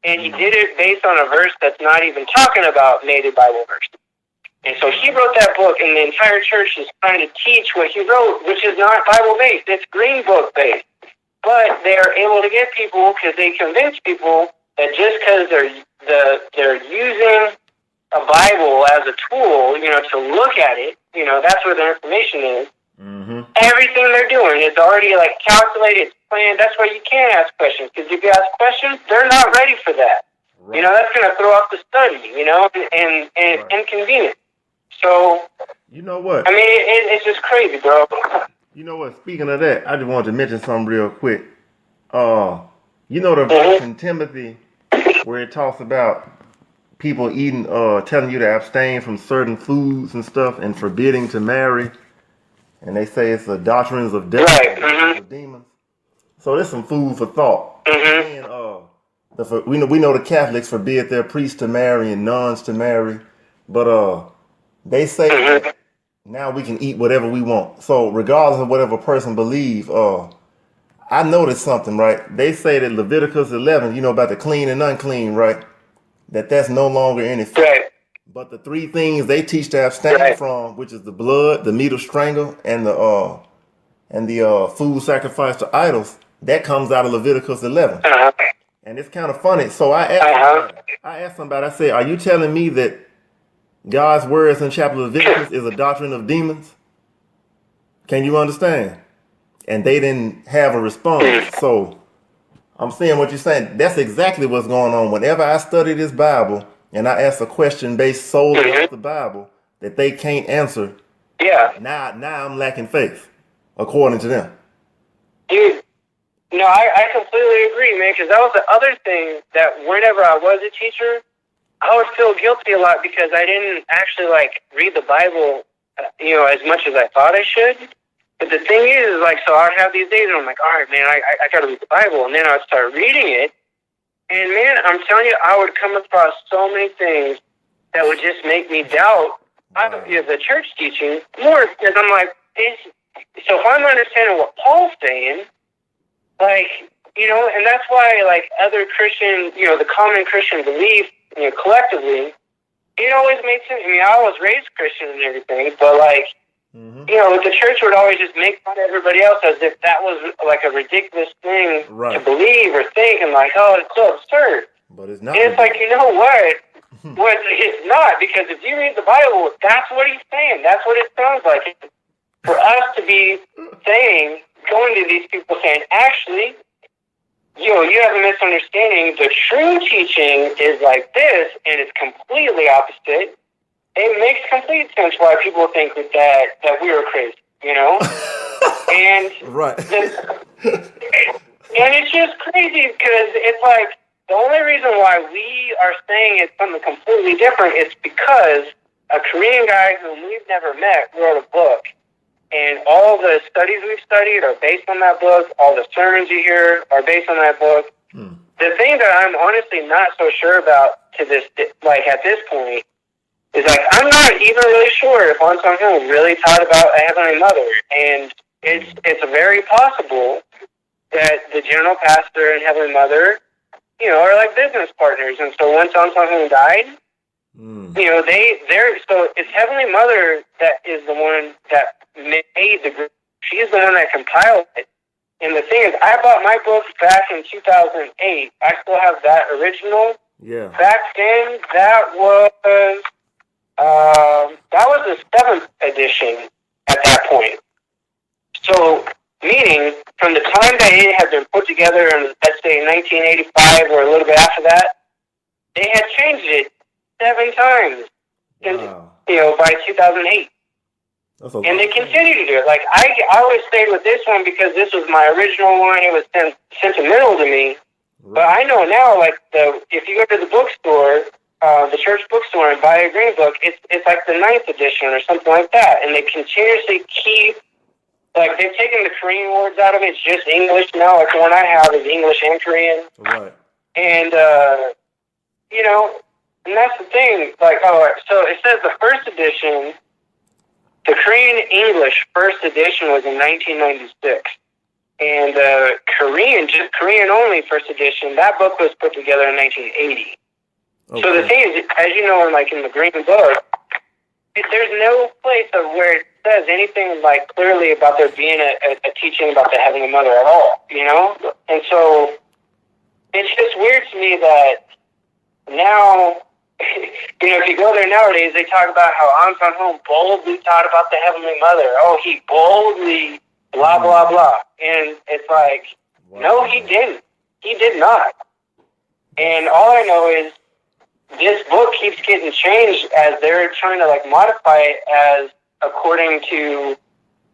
S2: and he did it based on a verse that's not even talking about native Bible verses. And so he wrote that book, and the entire church is trying to teach what he wrote, which is not Bible-based. It's Green Book-based. But they're able to get people, because they convince people that just because they're using a Bible as a tool, to look at it, that's where the information is. Mm-hmm. Everything they're doing is already like calculated, it's planned. That's why you can't ask questions, because if you ask questions, they're not ready for that. Right. That's going to throw off the study, and it's inconvenient. So,
S1: you know what?
S2: It's just crazy, bro.
S1: You know what? Speaking of that, I just wanted to mention something real quick. The verse in Timothy where it talks about people eating, telling you to abstain from certain foods and stuff, and forbidding to marry, and they say it's the doctrines of devils, of demons. So there's some food for thought. And we know the Catholics forbid their priests to marry and nuns to marry, but they say that now we can eat whatever we want. So regardless of whatever a person believes, I noticed something, right? They say that Leviticus 11, about the clean and unclean, right? That's no longer in effect. Right. But the three things they teach to abstain from, which is the blood, the meat of strangle, and the food sacrificed to idols, that comes out of Leviticus 11. And it's kind of funny. So I asked somebody, I said, are you telling me that God's words in chapter Leviticus is a doctrine of demons? Can you understand? And they didn't have a response. So I'm saying what you're saying. That's exactly what's going on. Whenever I study this Bible and I ask a question based solely off the Bible that they can't answer, now I'm lacking faith, according to them.
S2: Dude, no, I completely agree, man, because that was the other thing, that whenever I was a teacher, I would feel guilty a lot because I didn't actually, read the Bible, as much as I thought I should. But the thing is, so I'd have these days, and I'm like, all right, man, I got to read the Bible. And then I'd start reading it. And, man, I'm telling you, I would come across so many things that would just make me doubt the church teaching more, because I'm like, so if I'm understanding what Paul's saying, like, and that's why, like, other Christian, the common Christian belief, collectively, it always makes sense. I mean, I was raised Christian and everything, but, like, the church would always just make fun of everybody else as if that was, like, a ridiculous thing to believe or think, and, like, oh, it's so absurd.
S1: But it's not.
S2: And it's like, you know what? Well, it's not, because if you read the Bible, that's what he's saying. That's what it sounds like. For us to be saying, going to these people saying, actually, you have a misunderstanding. The true teaching is like this, and it's completely opposite. It makes complete sense why people think that we were crazy, And
S1: right.
S2: And it's just crazy because it's like the only reason why we are saying it's something completely different is because a Korean guy whom we've never met wrote a book. And all the studies we've studied are based on that book. All the sermons you hear are based on that book. The thing that I'm honestly not so sure about to this, like at this point, is like I'm not even really sure if On Sung Hoon really taught about a Heavenly Mother. And it's very possible that the general pastor and Heavenly Mother, are like business partners. And so once On Sung Hoon died, they're so it's Heavenly Mother that is the one that made the group. She's the one that compiled it. And the thing is, I bought my book back in 2008. I still have that original.
S1: Yeah.
S2: Back then, that was the 7th edition at that point. So, meaning, from the time that it had been put together in, let's say, 1985 or a little bit after that, they had changed it 7 times since, by 2008. And they continue to do it. Like, I always stayed with this one because this was my original one. It was sentimental to me. Right. But I know now, like, if you go to the bookstore, the church bookstore, and buy a green book, it's like the 9th edition or something like that. And they continuously keep, like, they've taken the Korean words out of it. It's just English now. Like, the one I have is English and Korean.
S1: Right.
S2: And, and that's the thing. Like, so it says the first edition, the Korean English first edition was in 1996. And Korean, just Korean only first edition, that book was put together in 1980. Okay. So the thing is, as you know, in the Green Book, there's no place of where it says anything like clearly about there being a teaching about the Heavenly Mother at all, And so it's just weird to me that now, if you go there nowadays, they talk about how On Sung Hoon boldly taught about the Heavenly Mother. Oh, he boldly blah, blah, blah. And it's like, no, he didn't. He did not. And all I know is this book keeps getting changed as they're trying to, like, modify it as according to,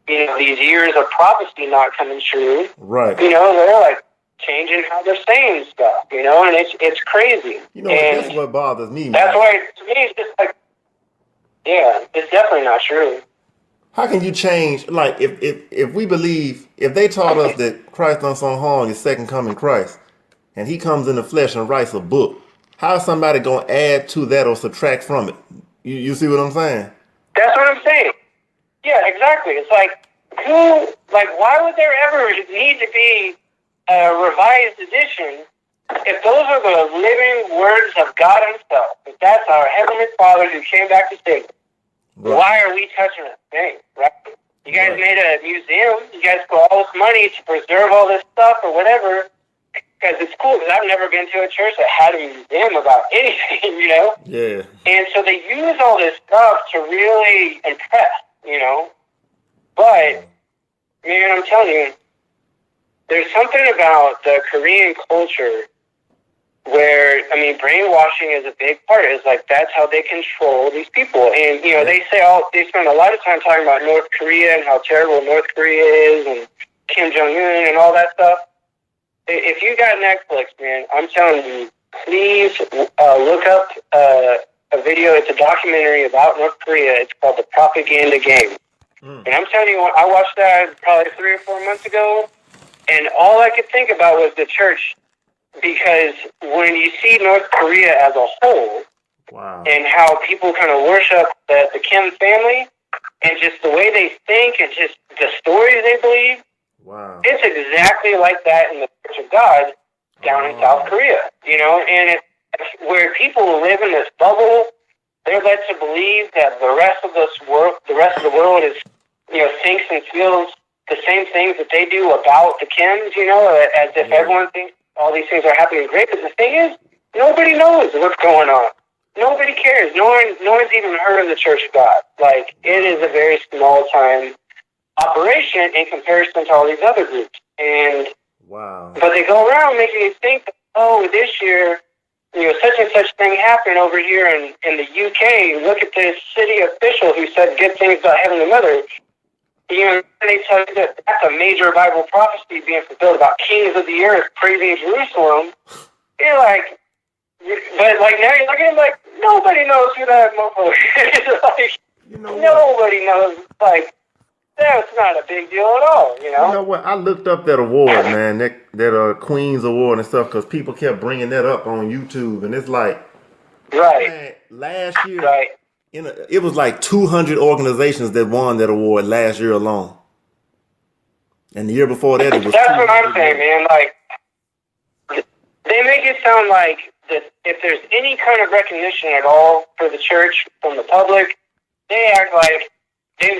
S2: these years of prophecy not coming true.
S1: Right.
S2: They're, like, changing how they're saying stuff, and it's crazy. And
S1: that's what bothers me, man.
S2: That's why, to me, it's just like, yeah, it's definitely not true.
S1: How can you change, like, if we believe, if they taught us that Christ on Sung Hoon is second coming Christ, and he comes in the flesh and writes a book, how is somebody going to add to that or subtract from it? You see what I'm saying?
S2: That's what I'm saying. Yeah, exactly. It's like, why would there ever need to be a revised edition if those are the living words of God himself? If that's our Heavenly Father who came back to save us, why are we touching a thing, right? You guys made a museum. You guys put all this money to preserve all this stuff or whatever, because it's cool, because I've never been to a church that had a museum about anything,
S1: Yeah.
S2: And so they use all this stuff to really impress, But, man, I'm telling you, there's something about the Korean culture where, brainwashing is a big part. It's like, that's how they control these people. And, they spend a lot of time talking about North Korea and how terrible North Korea is and Kim Jong-un and all that stuff. If you got Netflix, man, I'm telling you, please look up a video. It's a documentary about North Korea. It's called The Propaganda Game. And I'm telling you, I watched that probably 3 or 4 months ago, and all I could think about was the church, because when you see North Korea as a whole, and how people kind of worship the Kim family, and just the way they think and just the stories they believe.
S1: Wow.
S2: It's exactly like that in the Church of God down in South Korea, and it's where people live in this bubble. They're led to believe that the rest of the world is, thinks and feels the same things that they do about the Kims, as if everyone thinks all these things are happening great. But the thing is, nobody knows what's going on. Nobody cares. No one's even heard of the Church of God. Like, it is a very small time operation in comparison to all these other groups. And but they go around making you think, this year, such and such thing happened over here in the UK. Look at this city official who said good things about Heavenly Mother. And they tell you that that's a major Bible prophecy being fulfilled about kings of the earth praising Jerusalem. You're like, but like now you're looking at like nobody knows who that motherfucker is. Like, nobody knows. Like, that's not a big deal at all,
S1: You know what? I looked up that award, man, that Queen's Award and stuff, because people kept bringing that up on YouTube, and it's like, man, last year, it was like 200 organizations that won that award last year alone, and the year before that, it was.
S2: That's what I'm saying, man. Like, they make it sound like that if there's any kind of recognition at all for the church from the public, they act like. They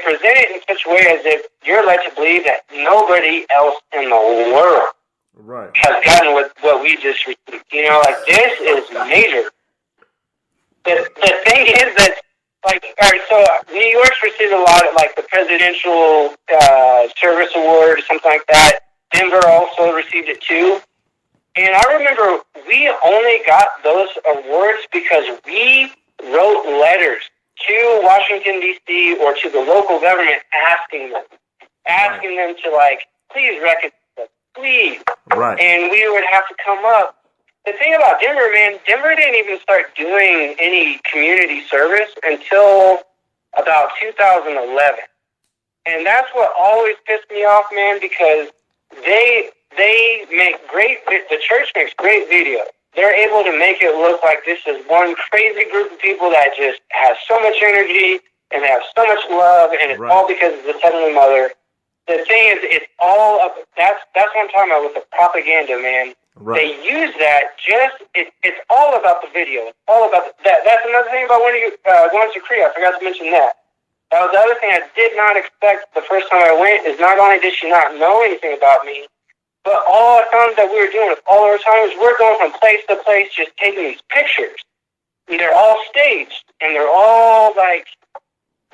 S2: present it in such a way as if you're led to believe that nobody else in the world has gotten what we just received. Like, this is major. The thing is that, like, all right, so New York's received a lot of, like, the Presidential Service Award or something like that. Denver also received it too. And I remember we only got those awards because we wrote letters to Washington, D.C., or to the local government asking them to, like, please recognize us, please. And we would have to come up. The thing about Denver, man, Denver didn't even start doing any community service until about 2011. And that's what always pissed me off, man, because they make the church makes great videos. They're able to make it look like this is one crazy group of people that just has so much energy and they have so much love, and it's all because of the Heavenly Mother. The thing is, it's all up. That's what I'm talking about with the propaganda, man. They use that it's all about the video. It's all about that. That's another thing about going to Korea. I forgot to mention that. That was the other thing I did not expect the first time I went. Is not only did she not know anything about me, but all I found that we were doing with all our time is we're going from place to place just taking these pictures. And they're all staged. And they're all like,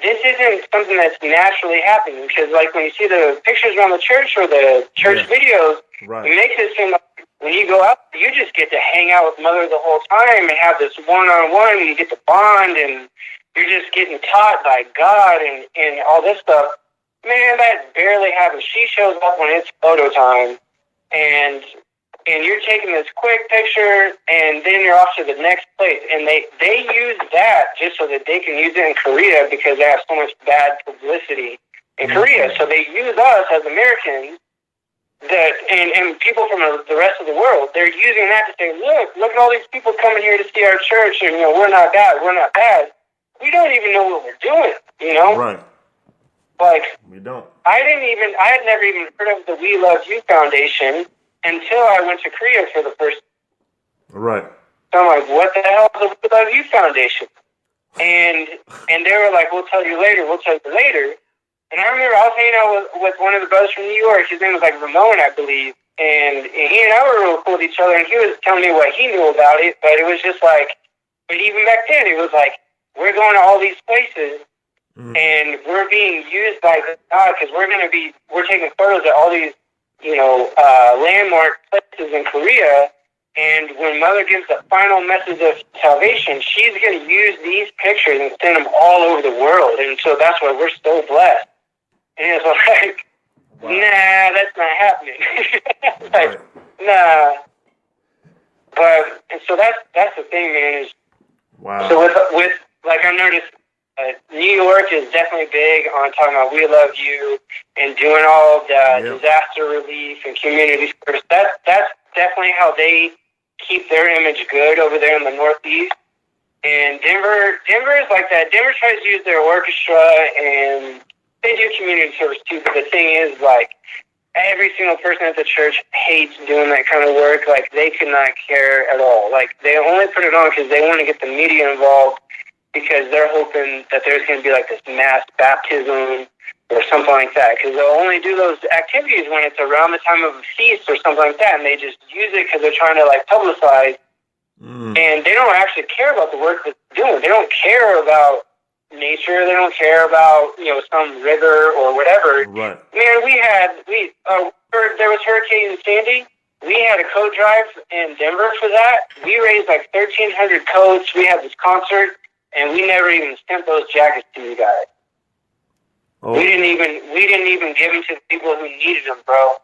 S2: this isn't something that's naturally happening. Because like when you see the pictures around the church or the church videos, it makes it seem like when you go out, you just get to hang out with Mother the whole time and have this one-on-one, and you get to bond, and you're just getting taught by God and all this stuff. Man, that barely happens. She shows up when it's photo time. And you're taking this quick picture, and then you're off to the next place. And they use that just so that they can use it in Korea because they have so much bad publicity in Korea. So they use us as Americans and people from the rest of the world. They're using that to say, look at all these people coming here to see our church, and we're not bad. We don't even know what we're doing. Like,
S1: we don't.
S2: I had never even heard of the We Love You Foundation until I went to Korea for the first time. So I'm like, what the hell is the We Love You Foundation? And they were like, we'll tell you later. And I remember I was hanging out with one of the brothers from New York. His name was like Ramon, I believe. And he and I were real cool with each other, and he was telling me what he knew about it. But it was just like, but even back then, it was like, we're going to all these places. And we're being used by God because we're taking photos at all these, landmark places in Korea. And when Mother gives the final message of salvation, she's going to use these pictures and send them all over the world. And so that's why we're so blessed. And it's like, nah, that's not happening. Nah. But and so that's the thing, man. Is so with like I noticed. New York is definitely big on talking about We Love You and doing all the disaster relief and community service. That's definitely how they keep their image good over there in the Northeast. And Denver is like that. Denver tries to use their orchestra, and they do community service too. But the thing is, like, every single person at the church hates doing that kind of work. Like, they could not care at all. Like, they only put it on because they want to get the media involved, because they're hoping that there's going to be like this mass baptism or something like that. Because they'll only do those activities when it's around the time of a feast or something like that, and they just use it because they're trying to like publicize. And they don't actually care about the work that they're doing. They don't care about nature. They don't care about, some river or whatever.
S1: Right.
S2: Man, there was Hurricane Sandy. We had a coat drive in Denver for that. We raised like 1,300 coats. We had this concert, and we never even sent those jackets to you guys. Oh. We didn't even give them to the people who needed them, bro.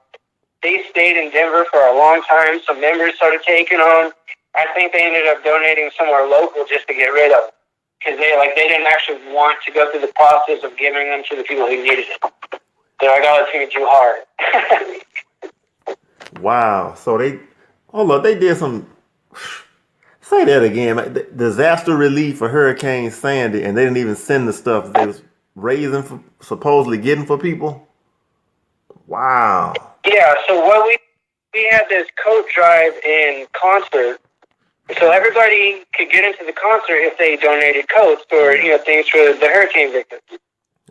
S2: They stayed in Denver for a long time. Some members started taking them. I think they ended up donating somewhere local just to get rid of them, because they didn't actually want to go through the process of giving them to the people who needed it. They're like, oh, it's going to be too hard.
S1: Wow. So they did some, say that again, disaster relief for Hurricane Sandy, and they didn't even send the stuff they was raising supposedly getting for people. Wow. Yeah. So what we had this coat drive in concert. So everybody could get into the concert if they donated coats or things for the hurricane victims.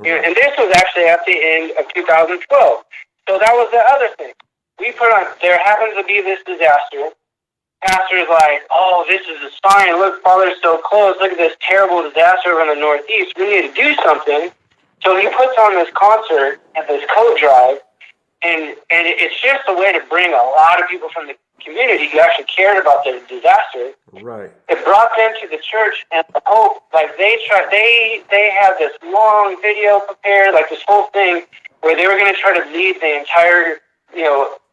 S1: And this was actually at the end of 2012. So that was the other thing. We put on. There happens to be this disaster. Pastor's like, oh, this is a sign. Look, Father's so close. Look at this terrible disaster over in the Northeast. We need to do something. So he puts on this concert at this coat drive, and it's just a way to bring a lot of people from the community who actually cared about the disaster. Right. It brought them to the church, and the hope, like they had this long video prepared, like this whole thing where they were going to try to lead the entire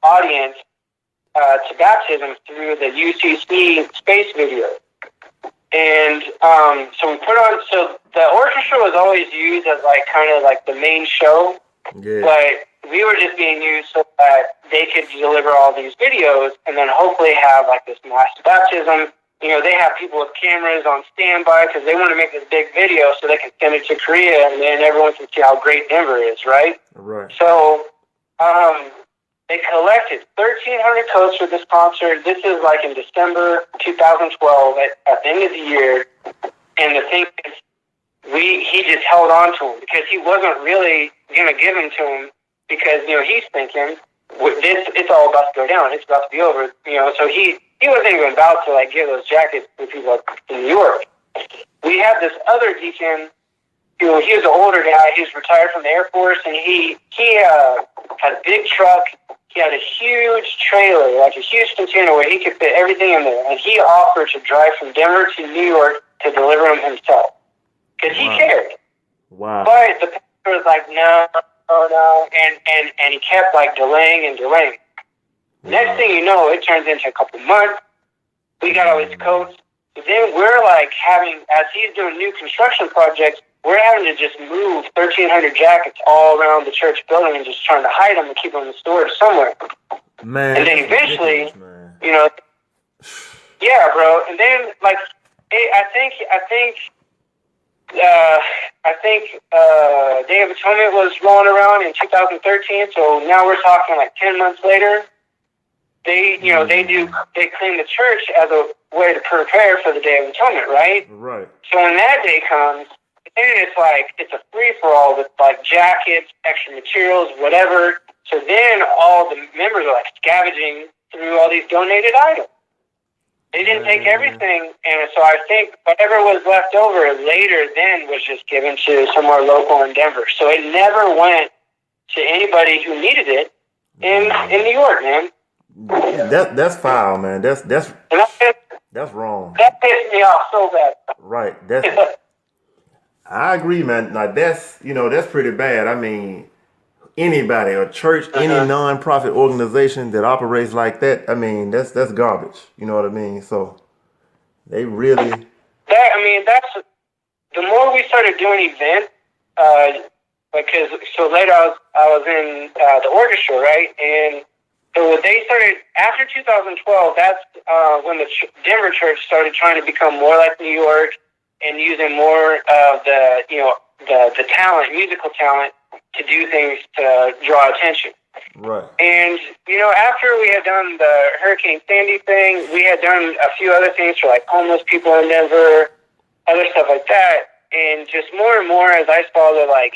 S1: audience to baptism through the UCC space video. And so we put on. So the orchestra was always used as like kind of like the main show, but we were just being used so that they could deliver all these videos and then hopefully have like this mass baptism. They have people with cameras on standby because they want to make this big video so they can send it to Korea, and then everyone can see how great Denver is, right? Right. So they collected 1,300 coats for this concert. This is like in December 2012 at the end of the year. And the thing is, he just held on to them because he wasn't really going to give them to him, because he's thinking it's all about to go down. It's about to be over. So he wasn't even about to like give those jackets to people in New York. We had this other deacon. He was an older guy. He was retired from the Air Force, and he had a big truck. He had a huge trailer, like a huge container where he could fit everything in there. And he offered to drive from Denver to New York to deliver them himself, because he cared. Wow. But the pastor was like, no, and he kept like delaying and delaying. Wow. Next thing you know, it turns into a couple months. We got all these coats. Then we're like as he's doing new construction projects, we're having to just move 1,300 jackets all around the church building and just trying to hide them and keep them in storage somewhere. Man. And then eventually, yeah, bro. And then like, I think Day of Atonement was rolling around in 2013. So now we're talking like 10 months later. They clean the church as a way to prepare for the Day of Atonement, right? Right. So when that day comes, then it's a free-for-all with like jackets, extra materials, whatever. So then all the members are like scavenging through all these donated items. They didn't take everything, and so I think whatever was left over later then was just given to somewhere local in Denver. So it never went to anybody who needed it in New York, man. That's foul, man. That's wrong. That pissed me off so bad. Right. I agree, man. Now that's pretty bad. I mean, anybody, a church, any non-profit organization that operates like that, I mean, that's garbage. You know what I mean? So they really. That's the more we started doing events, because so later I was in the orchestra, right? And
S2: So what they started after 2012, that's when the Denver church started trying to become more like New York and using more of the talent, musical talent, to do things to draw attention.
S1: Right.
S2: And, after we had done the Hurricane Sandy thing, we had done a few other things for, like, homeless people in Denver, other stuff like that. And just more and more as I saw that, like,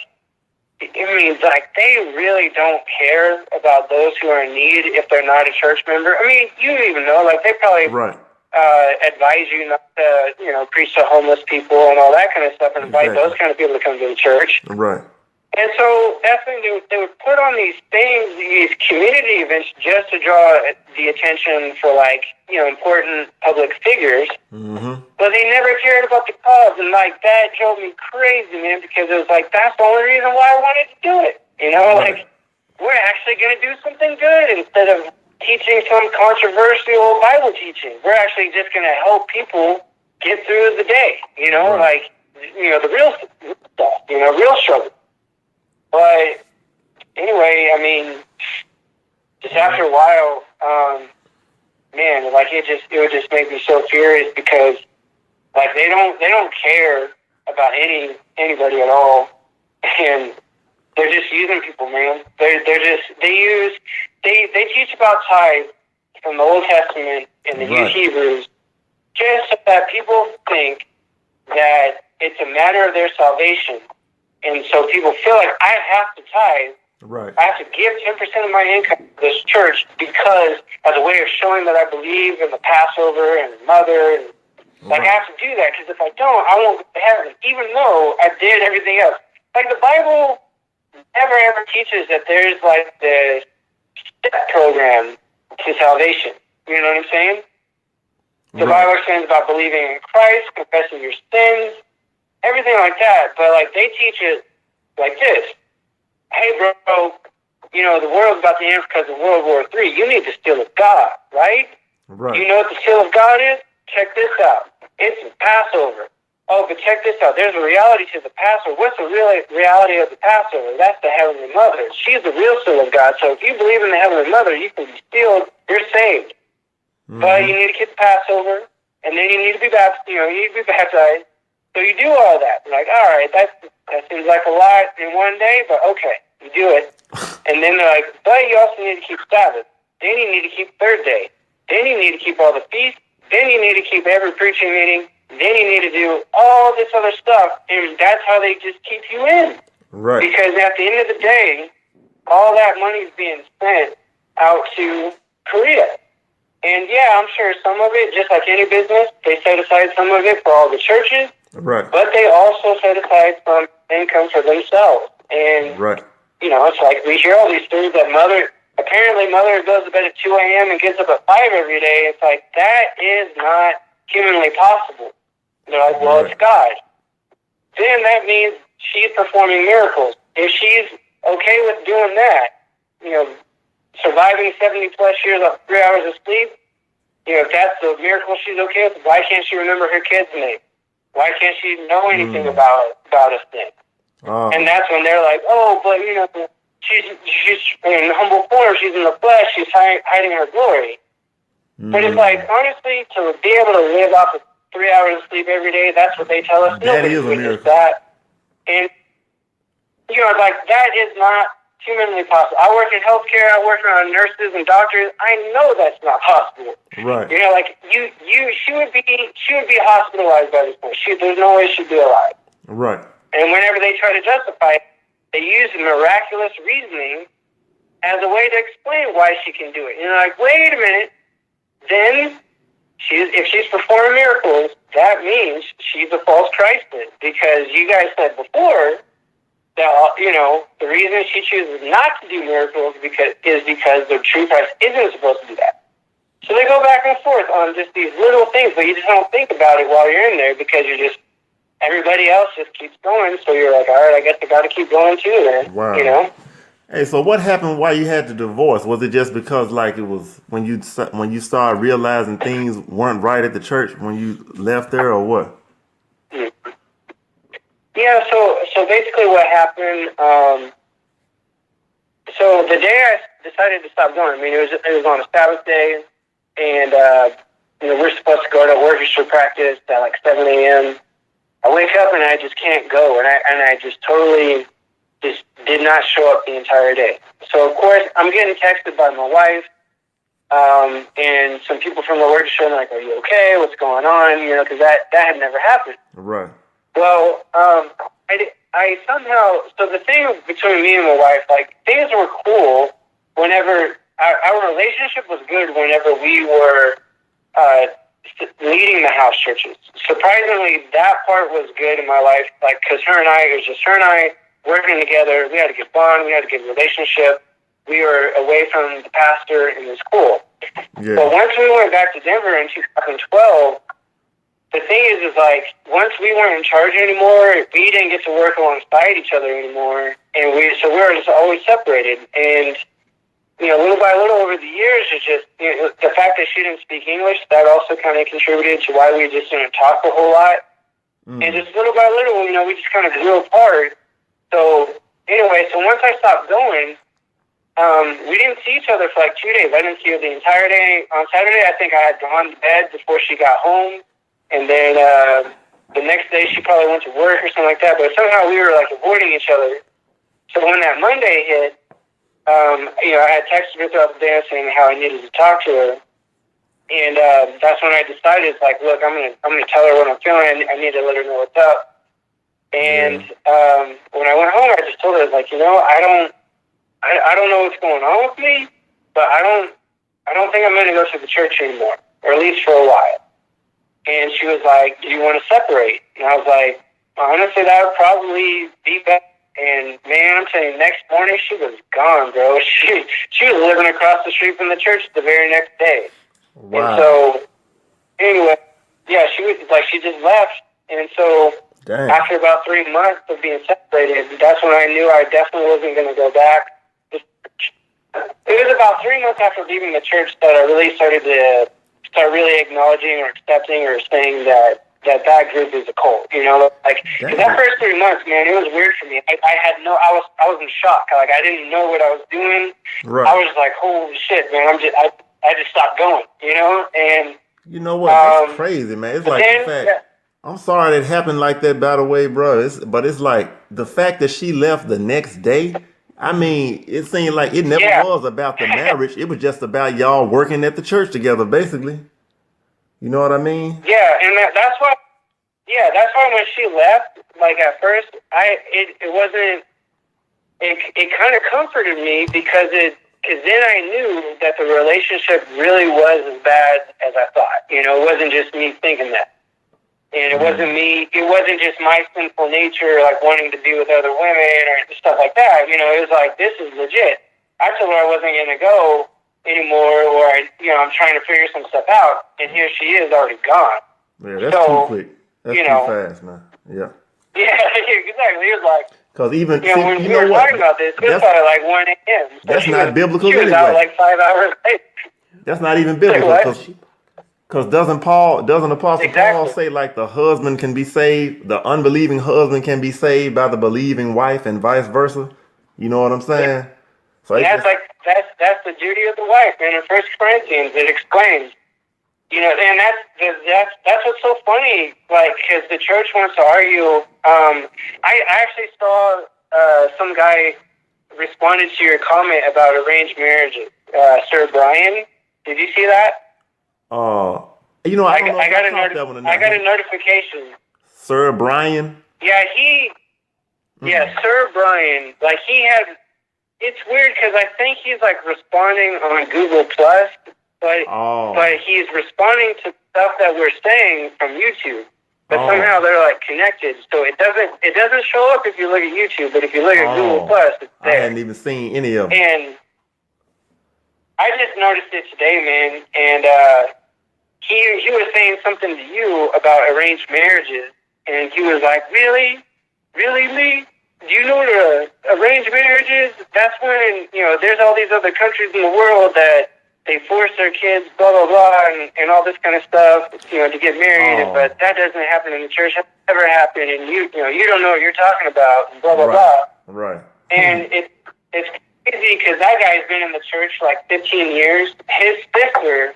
S2: they really don't care about those who are in need if they're not a church member. I mean, you don't even know, like, they probably advise you not to, preach to homeless people and all that kind of stuff and invite those kind of people to come to the church.
S1: Right.
S2: And so that's when they would put on these things, these community events, just to draw the attention for, like, important public figures.
S1: Mm-hmm.
S2: But they never cared about the cause, and, like, that drove me crazy, man, because it was like, that's the only reason why I wanted to do it. Like, we're actually going to do something good instead of teaching some controversial Bible teaching. We're actually just going to help people get through the day, the real stuff, real struggle. But anyway, I mean, just after a while, man, like, it would just make me so furious because, like, they don't care about anybody at all, and they're just using people, man. They teach about tithe from the Old Testament and the use Hebrews just so that people think that it's a matter of their salvation. And so people feel like I have to tithe.
S1: Right.
S2: I have to give 10% of my income to this church because as a way of showing that I believe in the Passover and the Mother. And, like, I have to do that because if I don't, I won't get to heaven, even though I did everything else. Like, the Bible never ever teaches that there's, like, the step program to salvation. You know what I'm saying? The Bible explains about believing in Christ, confessing your sins, everything like that, but, like, they teach it like this. Hey, bro, the world's about to end because of World War III. You need the seal of God, right?
S1: Right.
S2: You know what the seal of God is? Check this out. It's the Passover. Oh, but check this out. There's a reality to the Passover. What's the real reality of the Passover? That's the Heavenly Mother. She's the real seal of God. So if you believe in the Heavenly Mother, you can be sealed. You're saved. Mm-hmm. But you need to keep the Passover, and then you need to be baptized. You need to be baptized. So you do all that. You're like, all right, that seems like a lot in one day, but okay, you do it. And then they're like, but you also need to keep Sabbath. Then you need to keep third day. Then you need to keep all the feasts. Then you need to keep every preaching meeting. Then you need to do all this other stuff. And that's how they just keep you in.
S1: Right.
S2: Because at the end of the day, all that money is being spent out to Korea. And yeah, I'm sure some of it, just like any business, they set aside some of it for all the churches.
S1: Right.
S2: But they also set aside some income for themselves. And, it's like we hear all these stories that apparently mother goes to bed at 2 a.m. and gets up at 5 every day. It's like, that is not humanly possible. They're like, well, it's God. Then that means she's performing miracles. If she's okay with doing that, surviving 70 plus years of 3 hours of sleep, if that's the miracle she's okay with, why can't she remember her kid's name? Why can't she know anything about us then? And that's when they're like, oh, but, she's in humble form, she's in the flesh, she's hiding her glory. But it's like, honestly, to be able to live off of 3 hours of sleep every day, that's what they tell us.
S1: That is a miracle.
S2: That. And, that is not humanly possible. I work in healthcare, I work around nurses and doctors. I know that's not possible.
S1: Right.
S2: She would be hospitalized by this point. There's no way she'd be alive.
S1: Right.
S2: And whenever they try to justify it, they use miraculous reasoning as a way to explain why she can do it. Like, wait a minute. Then, if she's performing miracles, that means she's a false Christ then. Because you guys said before that, the reason she chooses not to do miracles is because the true Christ isn't supposed to do that. So they go back and forth on just these little things, but you just don't think about it while you're in there because everybody else just keeps going. So you're like, all right, I guess I got to keep going too then.
S1: Wow. Hey, so what happened while you had the divorce? Was it just because, like, it was when you started realizing things weren't right at the church when you left there, or what?
S2: Yeah, so basically what happened, so the decided to stop going. I mean, it was on a Sabbath day, and we're supposed to go to orchestra practice at like 7 a.m. I wake up and I just can't go, and I just totally just did not show up the entire day. So of course I'm getting texted by my wife, and some people from the orchestra, and like, "Are you okay? What's going on?" Because that had never happened.
S1: Right.
S2: Well, I somehow, so the thing between me and my wife, like, things were cool whenever our relationship was good whenever we were leading the house churches. Surprisingly, that part was good in my life, like, because it was just her and I working together. We had a good bond, we had a good relationship. We were away from the pastor, and it was cool. Yeah. But once we went back to Denver in 2012, the thing is like, once we weren't in charge anymore, we didn't get to work alongside each other anymore, and we were just always separated. And little by little over the years, it's just the fact that she didn't speak English, that also kind of contributed to why we just didn't talk a whole lot. And just little by little, we just kind of grew apart. So anyway, once I stopped going, we didn't see each other for like 2 days. I didn't see her the entire day. On Saturday, I think I had gone to bed before she got home. And then the next day, she probably went to work or something like that. But somehow we were like avoiding each other. So when that Monday hit, I had texted her throughout the day saying how I needed to talk to her. And that's when I decided, like, look, I'm gonna tell her what I'm feeling. I need to let her know what's up. And when I went home, I just told her, like, I don't know what's going on with me, but I don't think I'm gonna go to the church anymore, or at least for a while. And she was like, "Do you want to separate?" And I was like, "Honestly, that would probably be better." And man, I'm telling you, next morning she was gone, bro. She was living across the street from the church the very next day. Wow. And so, anyway, yeah, she just left. And so, after about 3 months of being separated, that's when I knew I definitely wasn't going to go back. It was about 3 months after leaving the church that I really started to really acknowledging or accepting or saying that group is a cult, like, cause that first 3 months, man, it was weird for me. I was in shock. Like, I didn't know what I was doing. Right. I was like, holy shit, man, I just stopped going, and
S1: you know what? That's crazy, man. It's like the fact, I'm sorry that it happened like that, by the way, bro. But it's like the fact that she left the next day. I mean, it seemed like it never was about the marriage. It was just about y'all working at the church together, basically. You know what I mean? Yeah,
S2: and that's why. Yeah, that's why when she left, like at first, it wasn't. It kind of comforted me because then I knew that the relationship really was as bad as I thought. It wasn't just me thinking that. And it wasn't me. It wasn't just my sinful nature, like wanting to be with other women or stuff like that. It was like, this is legit. I told her I wasn't going to go anymore, or I'm trying to figure some stuff out, and here she is, already gone.
S1: Yeah, that's too quick. That's too fast, man. Yeah.
S2: Yeah, exactly. It was like,
S1: because even
S2: when we were talking about this, it was probably like 1 a.m. So
S1: that's not biblical.
S2: She was
S1: anyway.
S2: out like 5 hours later.
S1: That's not even biblical. Because doesn't Apostle Paul say like the husband can be saved, the unbelieving husband can be saved by the believing wife, and vice versa? You know what I'm saying? Yeah. So
S2: that's the duty of the wife. And in 1 Corinthians, it explains, and that's what's so funny. Like, because the church wants to argue. I actually saw some guy responded to your comment about arranged marriages. Sir Brian, did you see that?
S1: I got
S2: a notification.
S1: Sir Brian?
S2: Yeah, Sir Brian. Like, it's weird because I think he's like responding on Google Plus, but he's responding to stuff that we're saying from YouTube. But somehow they're like connected, so it doesn't show up if you look at YouTube, but if you look at Google Plus, it's there.
S1: I hadn't even seen any of them.
S2: And I just noticed it today, man, and he was saying something to you about arranged marriages, and he was like, really, Lee? Do you know what arranged marriage is? That's when, there's all these other countries in the world that they force their kids, blah, blah, blah, and all this kind of stuff, to get married, but that doesn't happen in the church. That never happened, and you don't know what you're talking about, and blah, blah, blah.
S1: Right.
S2: And crazy because that guy's been in the church like 15 years. His sister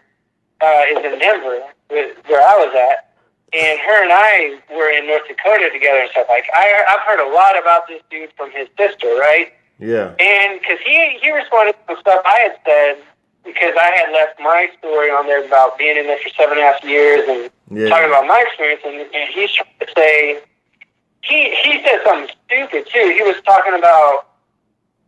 S2: is in Denver, where I was at, and her and I were in North Dakota together and stuff. Like I've heard a lot about this dude from his sister, right?
S1: Yeah.
S2: And because he responded to some stuff I had said, because I had left my story on there about being in there for 7.5 years and talking about my experience, and he's trying to say, he said something stupid too. He was talking about,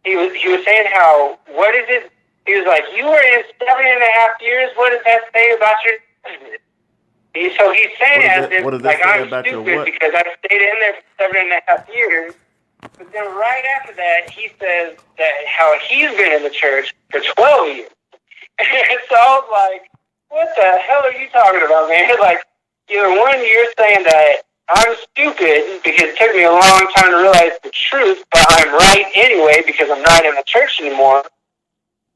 S2: he was saying how, what is it? He was like, you were in 7.5 years, what does that say about your business? So he's saying as if, like, I'm stupid because I stayed in there for 7.5 years. But then right after that, he says that how he's been in the church for 12 years. So I was like, what the hell are you talking about, man? Like, either one, you're saying that I'm stupid because it took me a long time to realize the truth, but I'm right anyway because I'm not in the church anymore,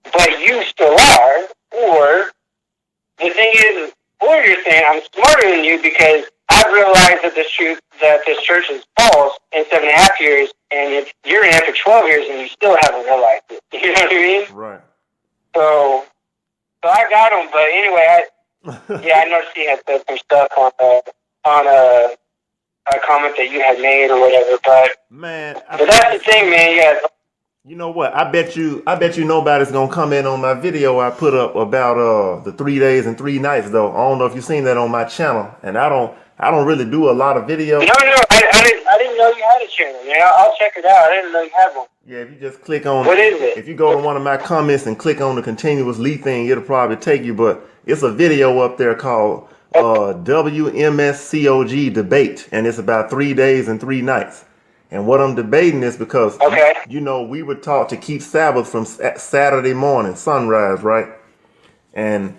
S2: but you still are. Or the thing is, or you're saying I'm smarter than you because I've realized that this church is false in 7.5 years, and if you're in it for 12 years and you still haven't realized it. You know what I mean?
S1: Right.
S2: So I got him, but anyway, I noticed he had said some stuff on a comment that you had made or whatever. But that's the thing, man. Yeah.
S1: You know what? I bet you nobody's gonna comment on my video I put up about the 3 days and 3 nights though. I don't know if you've seen that on my channel, and I don't really do a lot of videos.
S2: No, I didn't know you had a channel. Yeah, I'll check it out. I didn't know you had one.
S1: Yeah, if you just click on,
S2: what is it?
S1: If you go to one of my comments and click on the continuous lead thing, it'll probably take you. But it's a video up there called WMSCOG debate, and it's about 3 days and 3 nights. And what I'm debating is because, you know, we were taught to keep Sabbath from Saturday morning, sunrise, right? And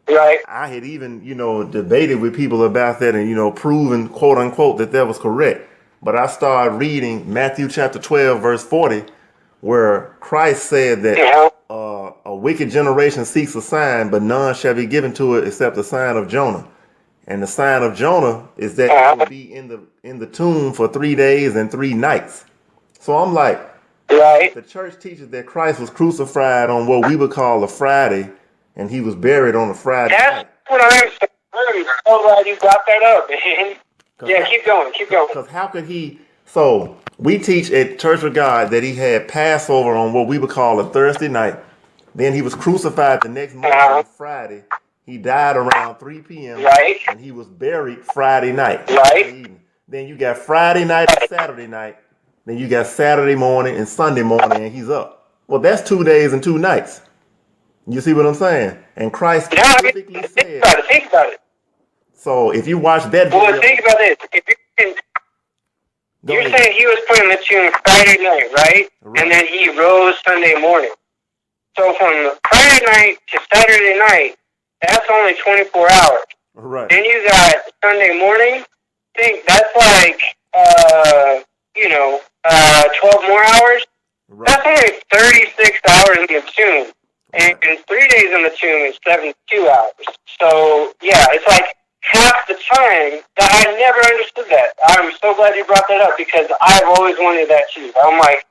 S1: I had even, you know, debated with people about that and, you know, proven, quote unquote, that was correct. But I started reading Matthew chapter 12, verse 40, where Christ said that a wicked generation seeks a sign, but none shall be given to it except the sign of Jonah. And the sign of Jonah is that he will be in the tomb for 3 days and 3 nights. So I'm like, the church teaches that Christ was crucified on what we would call a Friday, and he was buried on a Friday night.
S2: That's what I'm saying. I'm so glad you brought that up, man. Yeah, keep going.
S1: Because how could he? So we teach at Church of God that he had Passover on what we would call a Thursday night. Then he was crucified the next morning on Friday. He died around 3 p.m. And he was buried Friday night. Then you got Friday night and Saturday night. Then you got Saturday morning and Sunday morning, and he's up. Well, that's 2 days and 2 nights. You see what I'm saying? And Christ specifically said.
S2: Think about it.
S1: So if you watch that video.
S2: Well, think about this. You're saying he was put in the tomb Friday night, right? And then he rose Sunday morning. So from Friday night to Saturday night, that's only 24 hours.
S1: Right.
S2: Then you got Sunday morning. Think that's like 12 more hours. Right. That's only 36 hours in the tomb. And 3 days in the tomb is 72 hours. So yeah, it's like half the time. That I never understood that. I'm so glad you brought that up because I've always wanted that too. I'm like,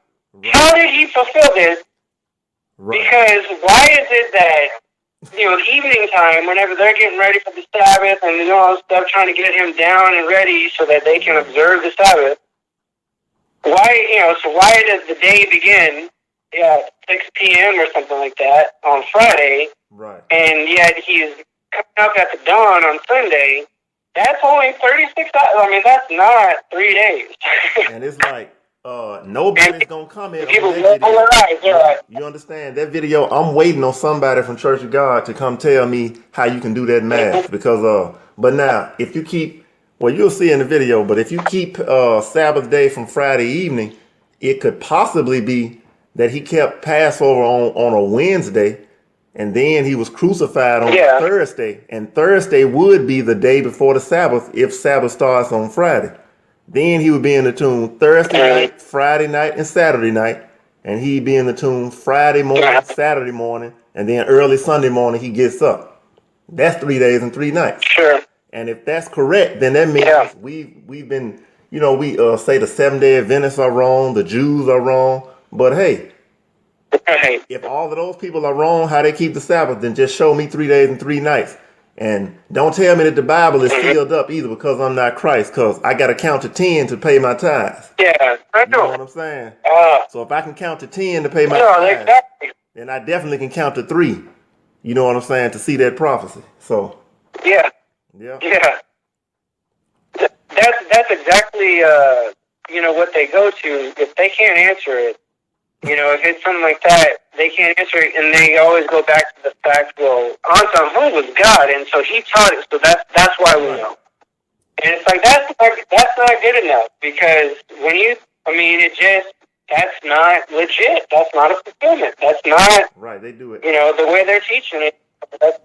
S2: how did he fulfill this? Because why is it that evening time, whenever they're getting ready for the Sabbath and all this stuff, trying to get him down and ready so that they can observe the Sabbath, why does the day begin at 6 p.m. or something like that on Friday, and yet he's coming up at the dawn on Sunday? That's only 36 hours. I mean, that's not 3 days.
S1: And it's like, nobody's gonna comment on that video. You understand that video? I'm waiting on somebody from Church of God to come tell me how you can do that math. Because but now if you keep, well, you'll see in the video, but if you keep Sabbath day from Friday evening, it could possibly be that he kept Passover on a Wednesday, and then he was crucified on Thursday, and Thursday would be the day before the Sabbath if Sabbath starts on Friday. Then he would be in the tomb Thursday night, Friday night, and Saturday night. And he'd be in the tomb Friday morning, Saturday morning, and then early Sunday morning he gets up. That's 3 days and 3 nights.
S2: Sure.
S1: And if that's correct, then that means we've been, we say the Seventh-day Adventists are wrong, the Jews are wrong. But hey,
S2: Right.
S1: If all of those people are wrong, how they keep the Sabbath, then just show me 3 days and 3 nights. And don't tell me that the Bible is
S2: Mm-hmm.
S1: sealed up either because I'm not Christ, because I got to count to 10 to pay my tithes.
S2: Yeah, I
S1: You know
S2: know.
S1: what I'm saying?
S2: Uh,
S1: So if I can count to 10 to pay my
S2: no,
S1: tithes,
S2: exactly.
S1: then I definitely can count to 3. You know what I'm saying? To see that prophecy. So,
S2: Yeah,
S1: yeah.
S2: yeah. That's exactly what they go to. If they can't answer it, if it's something like that, they can't answer it, and they always go back to the fact, well, Anselm was God, and so he taught it, so that's why we
S1: Right.
S2: know. And it's like that's not good enough, because that's not legit. That's not a fulfillment. That's not
S1: Right. They do it.
S2: the way they're teaching it. It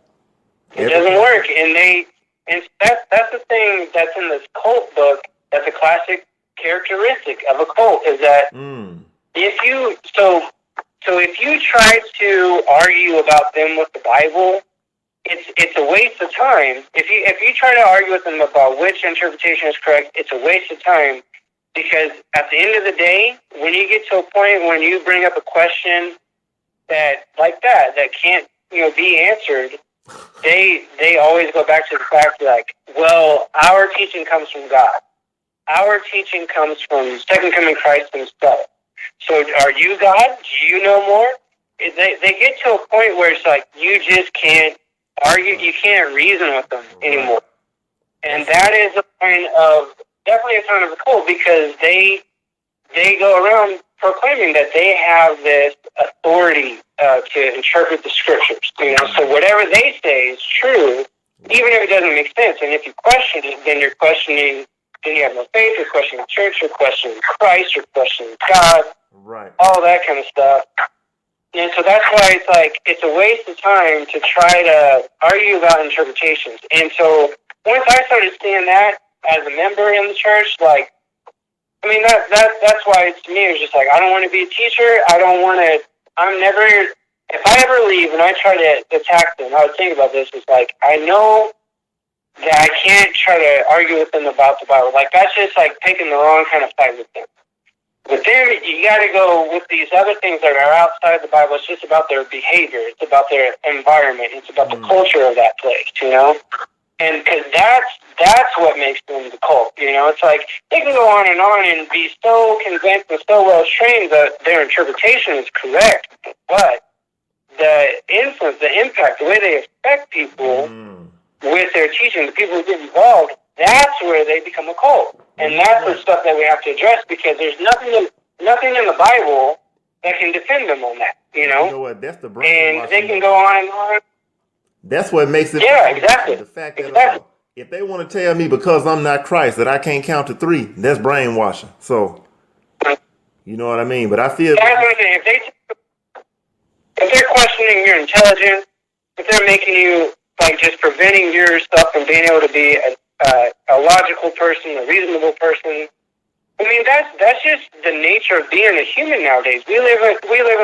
S1: Every
S2: doesn't
S1: time.
S2: work, and that's the thing that's in this cult book. That's a classic characteristic of a cult, is that
S1: Mm.
S2: if you if you try to argue about them with the Bible, it's a waste of time. If you try to argue with them about which interpretation is correct, it's a waste of time, because at the end of the day, when you get to a point when you bring up a question that can't be answered, they always go back to the fact, like, well, our teaching comes from God. Our teaching comes from Second Coming Christ himself. So are you God? Do you know more? They get to a point where it's like you just can't argue, you can't reason with them anymore. And that is definitely a sign of a cult, because they go around proclaiming that they have this authority to interpret the scriptures. So whatever they say is true, even if it doesn't make sense. And if you question it, then you're questioning. Then you have no faith. You're questioning the church. You're questioning Christ. You're questioning God.
S1: Right.
S2: All that kind of stuff. And so that's why it's like it's a waste of time to try to argue about interpretations. And so once I started seeing that as a member in the church, like, I mean, that's why it's, to me, it's just like, I don't want to be a teacher. If I ever leave and I try to attack them, I would think about this. It's like, I know that I can't try to argue with them about the Bible. Like, that's just like picking the wrong kind of fight with them. With them, you got to go with these other things that are outside the Bible. It's just about their behavior. It's about their environment. It's about the culture of that place, And because that's what makes them the cult, It's like they can go on and be so convinced and so well trained that their interpretation is correct, but the influence, the impact, the way they affect people with their teaching, the people who get involved, that's where they become a cult. And that's the stuff that we have to address, because there's nothing in the Bible that can defend them on that,
S1: You know what? That's the brainwashing.
S2: And they can go on and on.
S1: That's what makes it.
S2: Yeah, exactly.
S1: The fact that if they want to tell me because I'm not Christ that I can't count to 3, that's brainwashing. So, you know what I mean? But I feel
S2: if they're questioning your intelligence, if they're making you, like, just preventing yourself from being able to be a logical person, a reasonable person, I mean, that's just the nature of being a human nowadays. We live in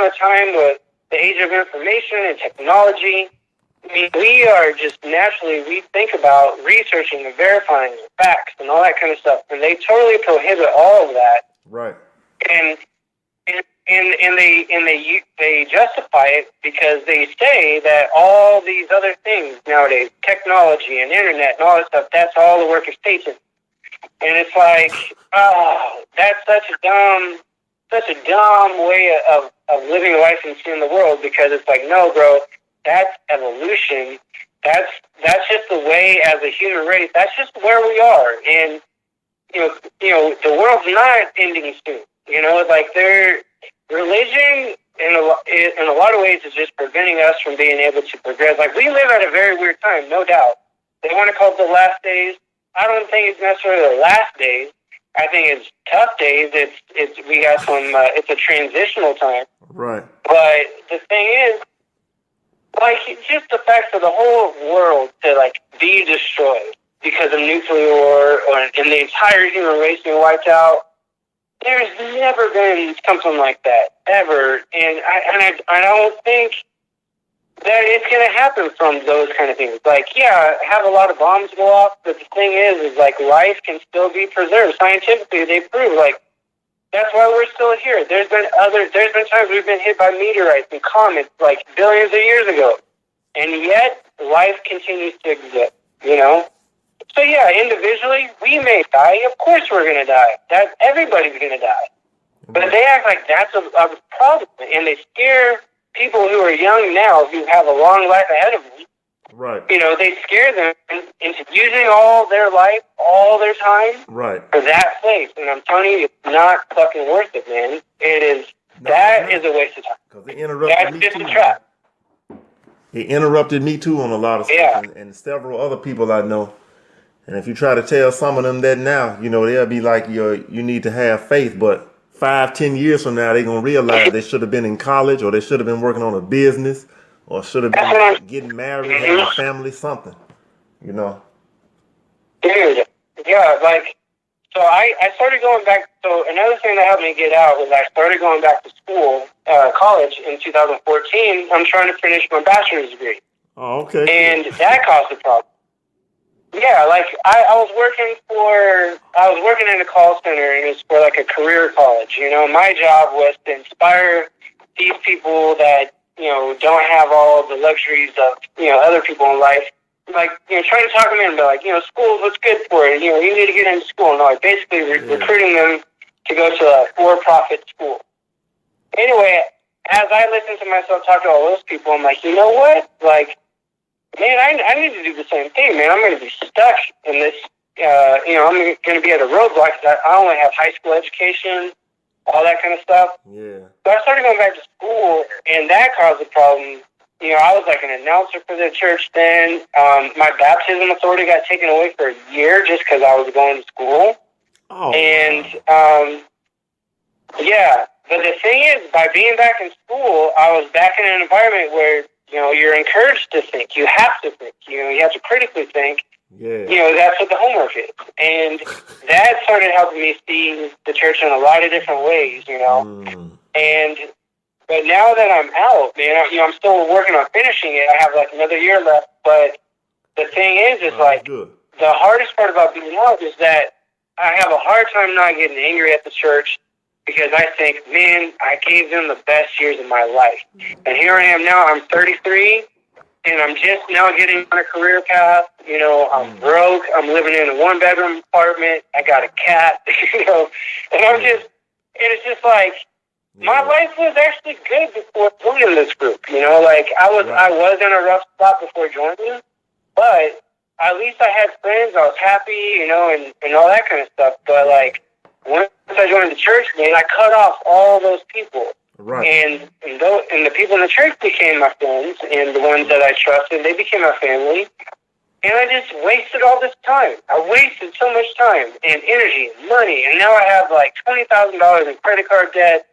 S2: a time with the age of information and technology. I mean, we are just naturally, we think about researching and verifying facts and all that kind of stuff, and they totally prohibit all of that.
S1: Right.
S2: And they justify it because they say that all these other things nowadays, technology and internet and all that stuff, that's all the work of Satan. And it's like, that's such a dumb way of living life and seeing the world, because it's like, no, bro, that's evolution. That's just the way, as a human race, that's just where we are. And the world's not ending soon. Like, their religion in a lot of ways is just preventing us from being able to progress. Like, we live at a very weird time, no doubt. They want to call it the last days. I don't think it's necessarily the last days. I think it's tough days. We got some. It's a transitional time.
S1: Right.
S2: But the thing is, like, just the fact for the whole world to, like, be destroyed because of nuclear war, and the entire human race being wiped out. There's never been something like that ever, and I don't think that it's going to happen from those kind of things. Like, yeah, have a lot of bombs go off, but the thing is like, life can still be preserved. Scientifically, they prove, like, That's why we're still here. There's been times we've been hit by meteorites and comets like billions of years ago, and yet life continues to exist. You know. So yeah, individually we may die. Of course we're gonna die. That everybody's gonna die. But they act like that's a problem, and they scare people who are young now, who have a long life ahead of them.
S1: Right.
S2: You know, they scare them into using all their life, all their time,
S1: right,
S2: for that place. And I'm telling you, it's not fucking worth it, man. It is. No, that is a waste of time.
S1: Because it interrupted
S2: That's
S1: me
S2: just
S1: too.
S2: a trap.
S1: It interrupted me too on a lot of stuff, and several other people I know. And if you try to tell some of them that now, you know, they'll be like, you need to have faith. But 5-10 years from now, they're going to realize they should have been in college, or they should have been working on a business, or should have been getting married, having a family, something, you know.
S2: Dude, yeah, like, so I started going back. So another thing that helped me get out was I started going back to school, college in 2014. I'm trying to finish my bachelor's degree.
S1: Oh, okay.
S2: And that caused a problem. Yeah, like I was working in a call center, and it was for like a career college. You know, my job was to inspire these people that, you know, don't have all the luxuries of, you know, other people in life. Like, you know, trying to talk them in, but like, you know, school's what's good for it. You know, you need to get into school. No, like basically recruiting them to go to a for-profit school. Anyway, as I listened to myself talk to all those people, I'm like, you know what? Like, man, I need to do the same thing, man. I'm going to be stuck in this, you know, I'm going to be at a roadblock because I only have high school education, all that kind of stuff.
S1: Yeah.
S2: So I started going back to school, and that caused a problem. You know, I was like an announcer for the church then. My baptism authority got taken away for a year just because I was going to school.
S1: Oh,
S2: and,
S1: wow.
S2: Yeah, but the thing is, by being back in school, I was back in an environment where, you know, you're encouraged to think. You have to think. You know, you have to critically think.
S1: Yeah.
S2: You know, that's what the homework is. And that started helping me see the church in a lot of different ways, you know. But now that I'm out, man, you know, I'm still working on finishing it. I have like another year left. But the thing is like, good. The hardest part about being out is that I have a hard time not getting angry at the church, because I think, man, I gave them the best years of my life. And here I am now, I'm 33, and I'm just now getting on a career path. You know, I'm broke. I'm living in a one-bedroom apartment. I got a cat, you know, and it's just like, my life was actually good before joining this group, you know, like I was in a rough spot before joining, but at least I had friends. I was happy, you know, and all that kind of stuff. But like, once I joined the church, man, I cut off all those people. Right. And the people in the church became my friends, and the ones that I trusted, they became my family. And I just wasted all this time. I wasted so much time and energy and money, and now I have like $20,000 in credit card debt,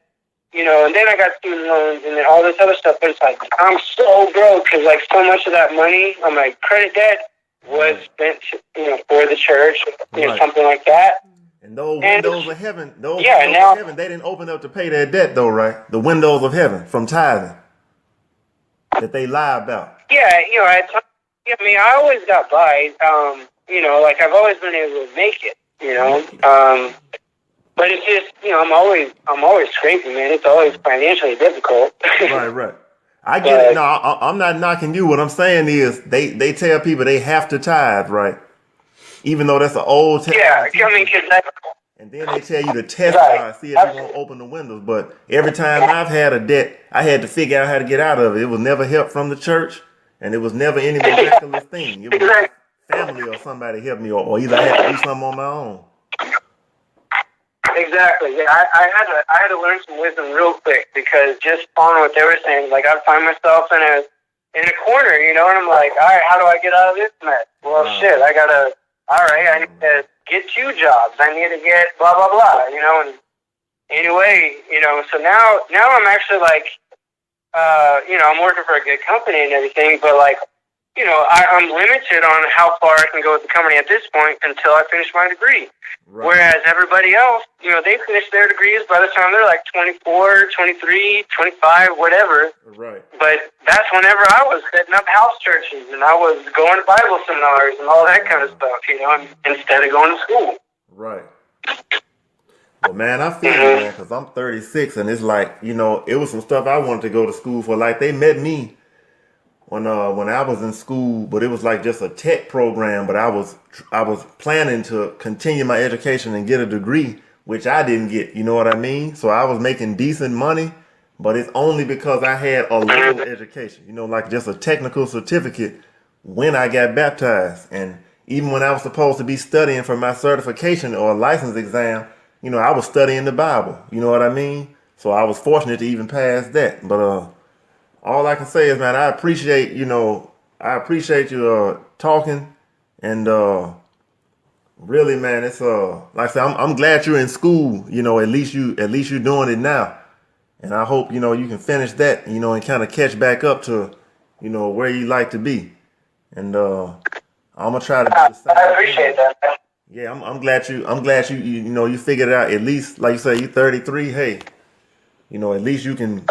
S2: you know, and then I got student loans and then all this other stuff. But it's like, I'm so broke because like so much of that money on my credit debt was spent, you know, for the church, you know, something like that.
S1: And those windows of heaven, of heaven, they didn't open up to pay their debt, though, right? The windows of heaven from tithing that they lie about.
S2: Yeah, you know, I mean, I always got by. You know, like I've always been able to make it. You know, but it's just, you know, I'm always scraping, man. It's always financially difficult.
S1: Right. I get it. No, I'm not knocking you. What I'm saying is, they tell people they have to tithe, right? Even though that's an old testament.
S2: Yeah, I mean,
S1: and then they tell you to test God, see if you won't open the windows. But every time I've had a debt, I had to figure out how to get out of it. It was never help from the church, and it was never any miraculous thing. It was family or somebody helped me, or either I had to do something on my own.
S2: Exactly. Yeah, I had to learn some wisdom real quick, because just following what they were saying, like I'd find myself in a corner, you know, and I'm like, all right, how do I get out of this mess? Well, shit, I need to get 2 jobs. I need to get blah, blah, blah, you know, and anyway, you know, so now I'm actually like, you know, I'm working for a good company and everything, but like, you know, I'm limited on how far I can go with the company at this point until I finish my degree. Right. Whereas everybody else, you know, they finish their degrees by the time they're like 24, 23, 25, whatever. Right. But that's whenever I was setting up house churches, and I was going to Bible seminars and all that kind of stuff, you know, instead of going to school.
S1: Right. Well, man, I feel you, man, because I'm 36, and it's like, it was some stuff I wanted to go to school for. Like, they met me when I was in school, but it was like just a tech program. But I was planning to continue my education and get a degree, which I didn't get. You know what I mean? So I was making decent money, but it's only because I had a little education. Like just a technical certificate when I got baptized, and even when I was supposed to be studying for my certification or license exam, I was studying the Bible. You know what I mean? So I was fortunate to even pass that. But all I can say is, man, I appreciate you talking, and really, man, it's like I said, I'm glad you're in school. At least you're doing it now, and I hope you can finish that. And kind of catch back up to where you like to be, and I'm gonna try to do the same
S2: I appreciate
S1: thing.
S2: that, man.
S1: Yeah, I'm glad you figured it out. At least, like you say, you're 33. Hey, at least you can.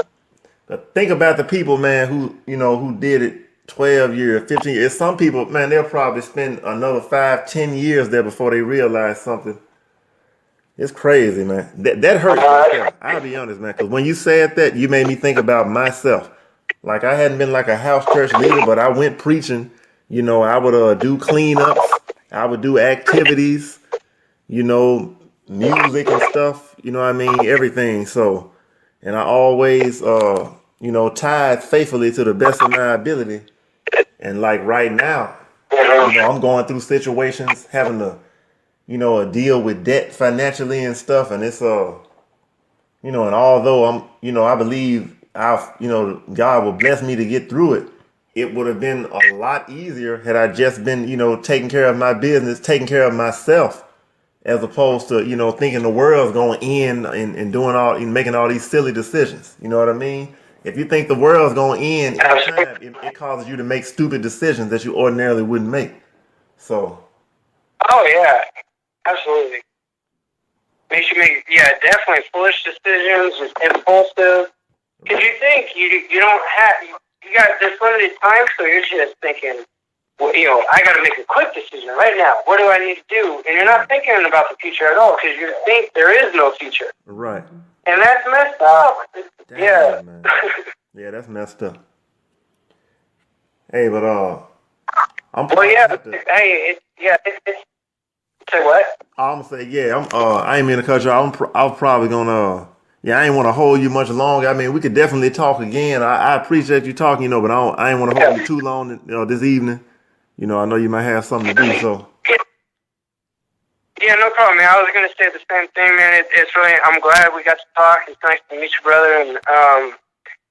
S1: But think about the people, man, who did it 12 years, 15 years. Some people, man, they'll probably spend another 5, 10 years there before they realize something. It's crazy, man. That hurts right
S2: Uh,
S1: there. I'll be honest, man, because when you said that, you made me think about myself. Like I hadn't been like a house church leader, but I went preaching. I would do cleanups. I would do activities, you know, music and stuff. You know what I mean? Everything. So, and I always, tithe faithfully to the best of my ability. And like right now, I'm going through situations, having to, deal with debt financially and stuff. And it's, and although I believe God will bless me to get through it. It would have been a lot easier had I just been, taking care of my business, taking care of myself, as opposed to, thinking the world's going to end and doing and making all these silly decisions. You know what I mean? If you think the world's going to end in time, it causes you to make stupid decisions that you ordinarily wouldn't make. So,
S2: oh yeah, absolutely. Makes you make definitely foolish decisions, just impulsive. Because you think you don't have you got this limited time, so you're just thinking, well, I got to make a quick decision right now. What do I need to do? And you're not thinking about the future at all because you think there is no future.
S1: right.
S2: And that's messed up. Yeah.
S1: Damn, man. Yeah, that's messed up. Hey, but I'm
S2: well,
S1: probably
S2: yeah.
S1: have to.
S2: Hey, it's say what?
S1: I'm gonna say, yeah. I ain't mean to cut you off. I'm probably gonna. Yeah, I ain't want to hold you much longer. I mean, we could definitely talk again. I appreciate you talking, but I ain't want to hold you too long, this evening. I know you might have something to do, so.
S2: Yeah, no problem, man. I was gonna say the same thing, man. It's really, I'm glad we got to talk. It's nice to meet you, brother. And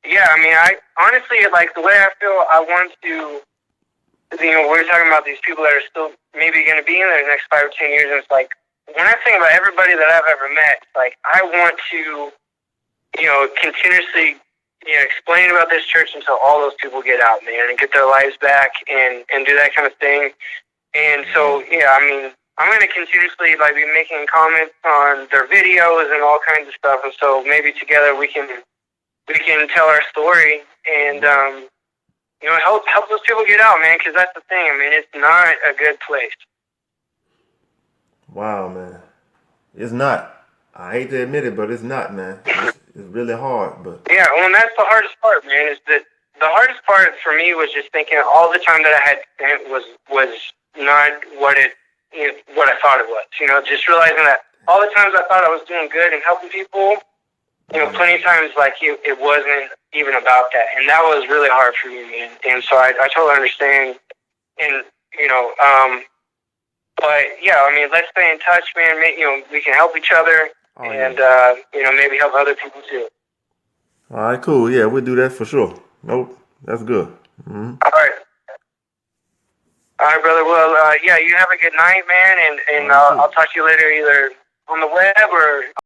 S2: yeah, I mean, I honestly like the way I feel. I want to, we're talking about these people that are still maybe going to be in there the next 5 or 10 years, and it's like when I think about everybody that I've ever met, it's like I want to, continuously, explain about this church until all those people get out, man, and get their lives back and do that kind of thing. And so, yeah, I mean, I'm going to continuously be making comments on their videos and all kinds of stuff. And so maybe together we can tell our story and, help those people get out, man, because that's the thing. I mean, it's not a good place.
S1: Wow, man. It's not. I hate to admit it, but it's not, man. It's really hard, but.
S2: Yeah, well, and that's the hardest part, man, is that the hardest part for me was just thinking all the time that I had spent was not what I thought it was. Just realizing that all the times I thought I was doing good and helping people, plenty of times it wasn't even about that, and that was really hard for me, man. And so I totally understand, and but yeah, I mean, let's stay in touch, man. We can help each other, and maybe help other people too.
S1: All right, cool. Yeah, we'll do that for sure. Nope, that's good. Mm-hmm.
S2: All right, brother. Well, yeah, you have a good night, man, and
S1: All right, cool.
S2: I'll talk to you later, either on the web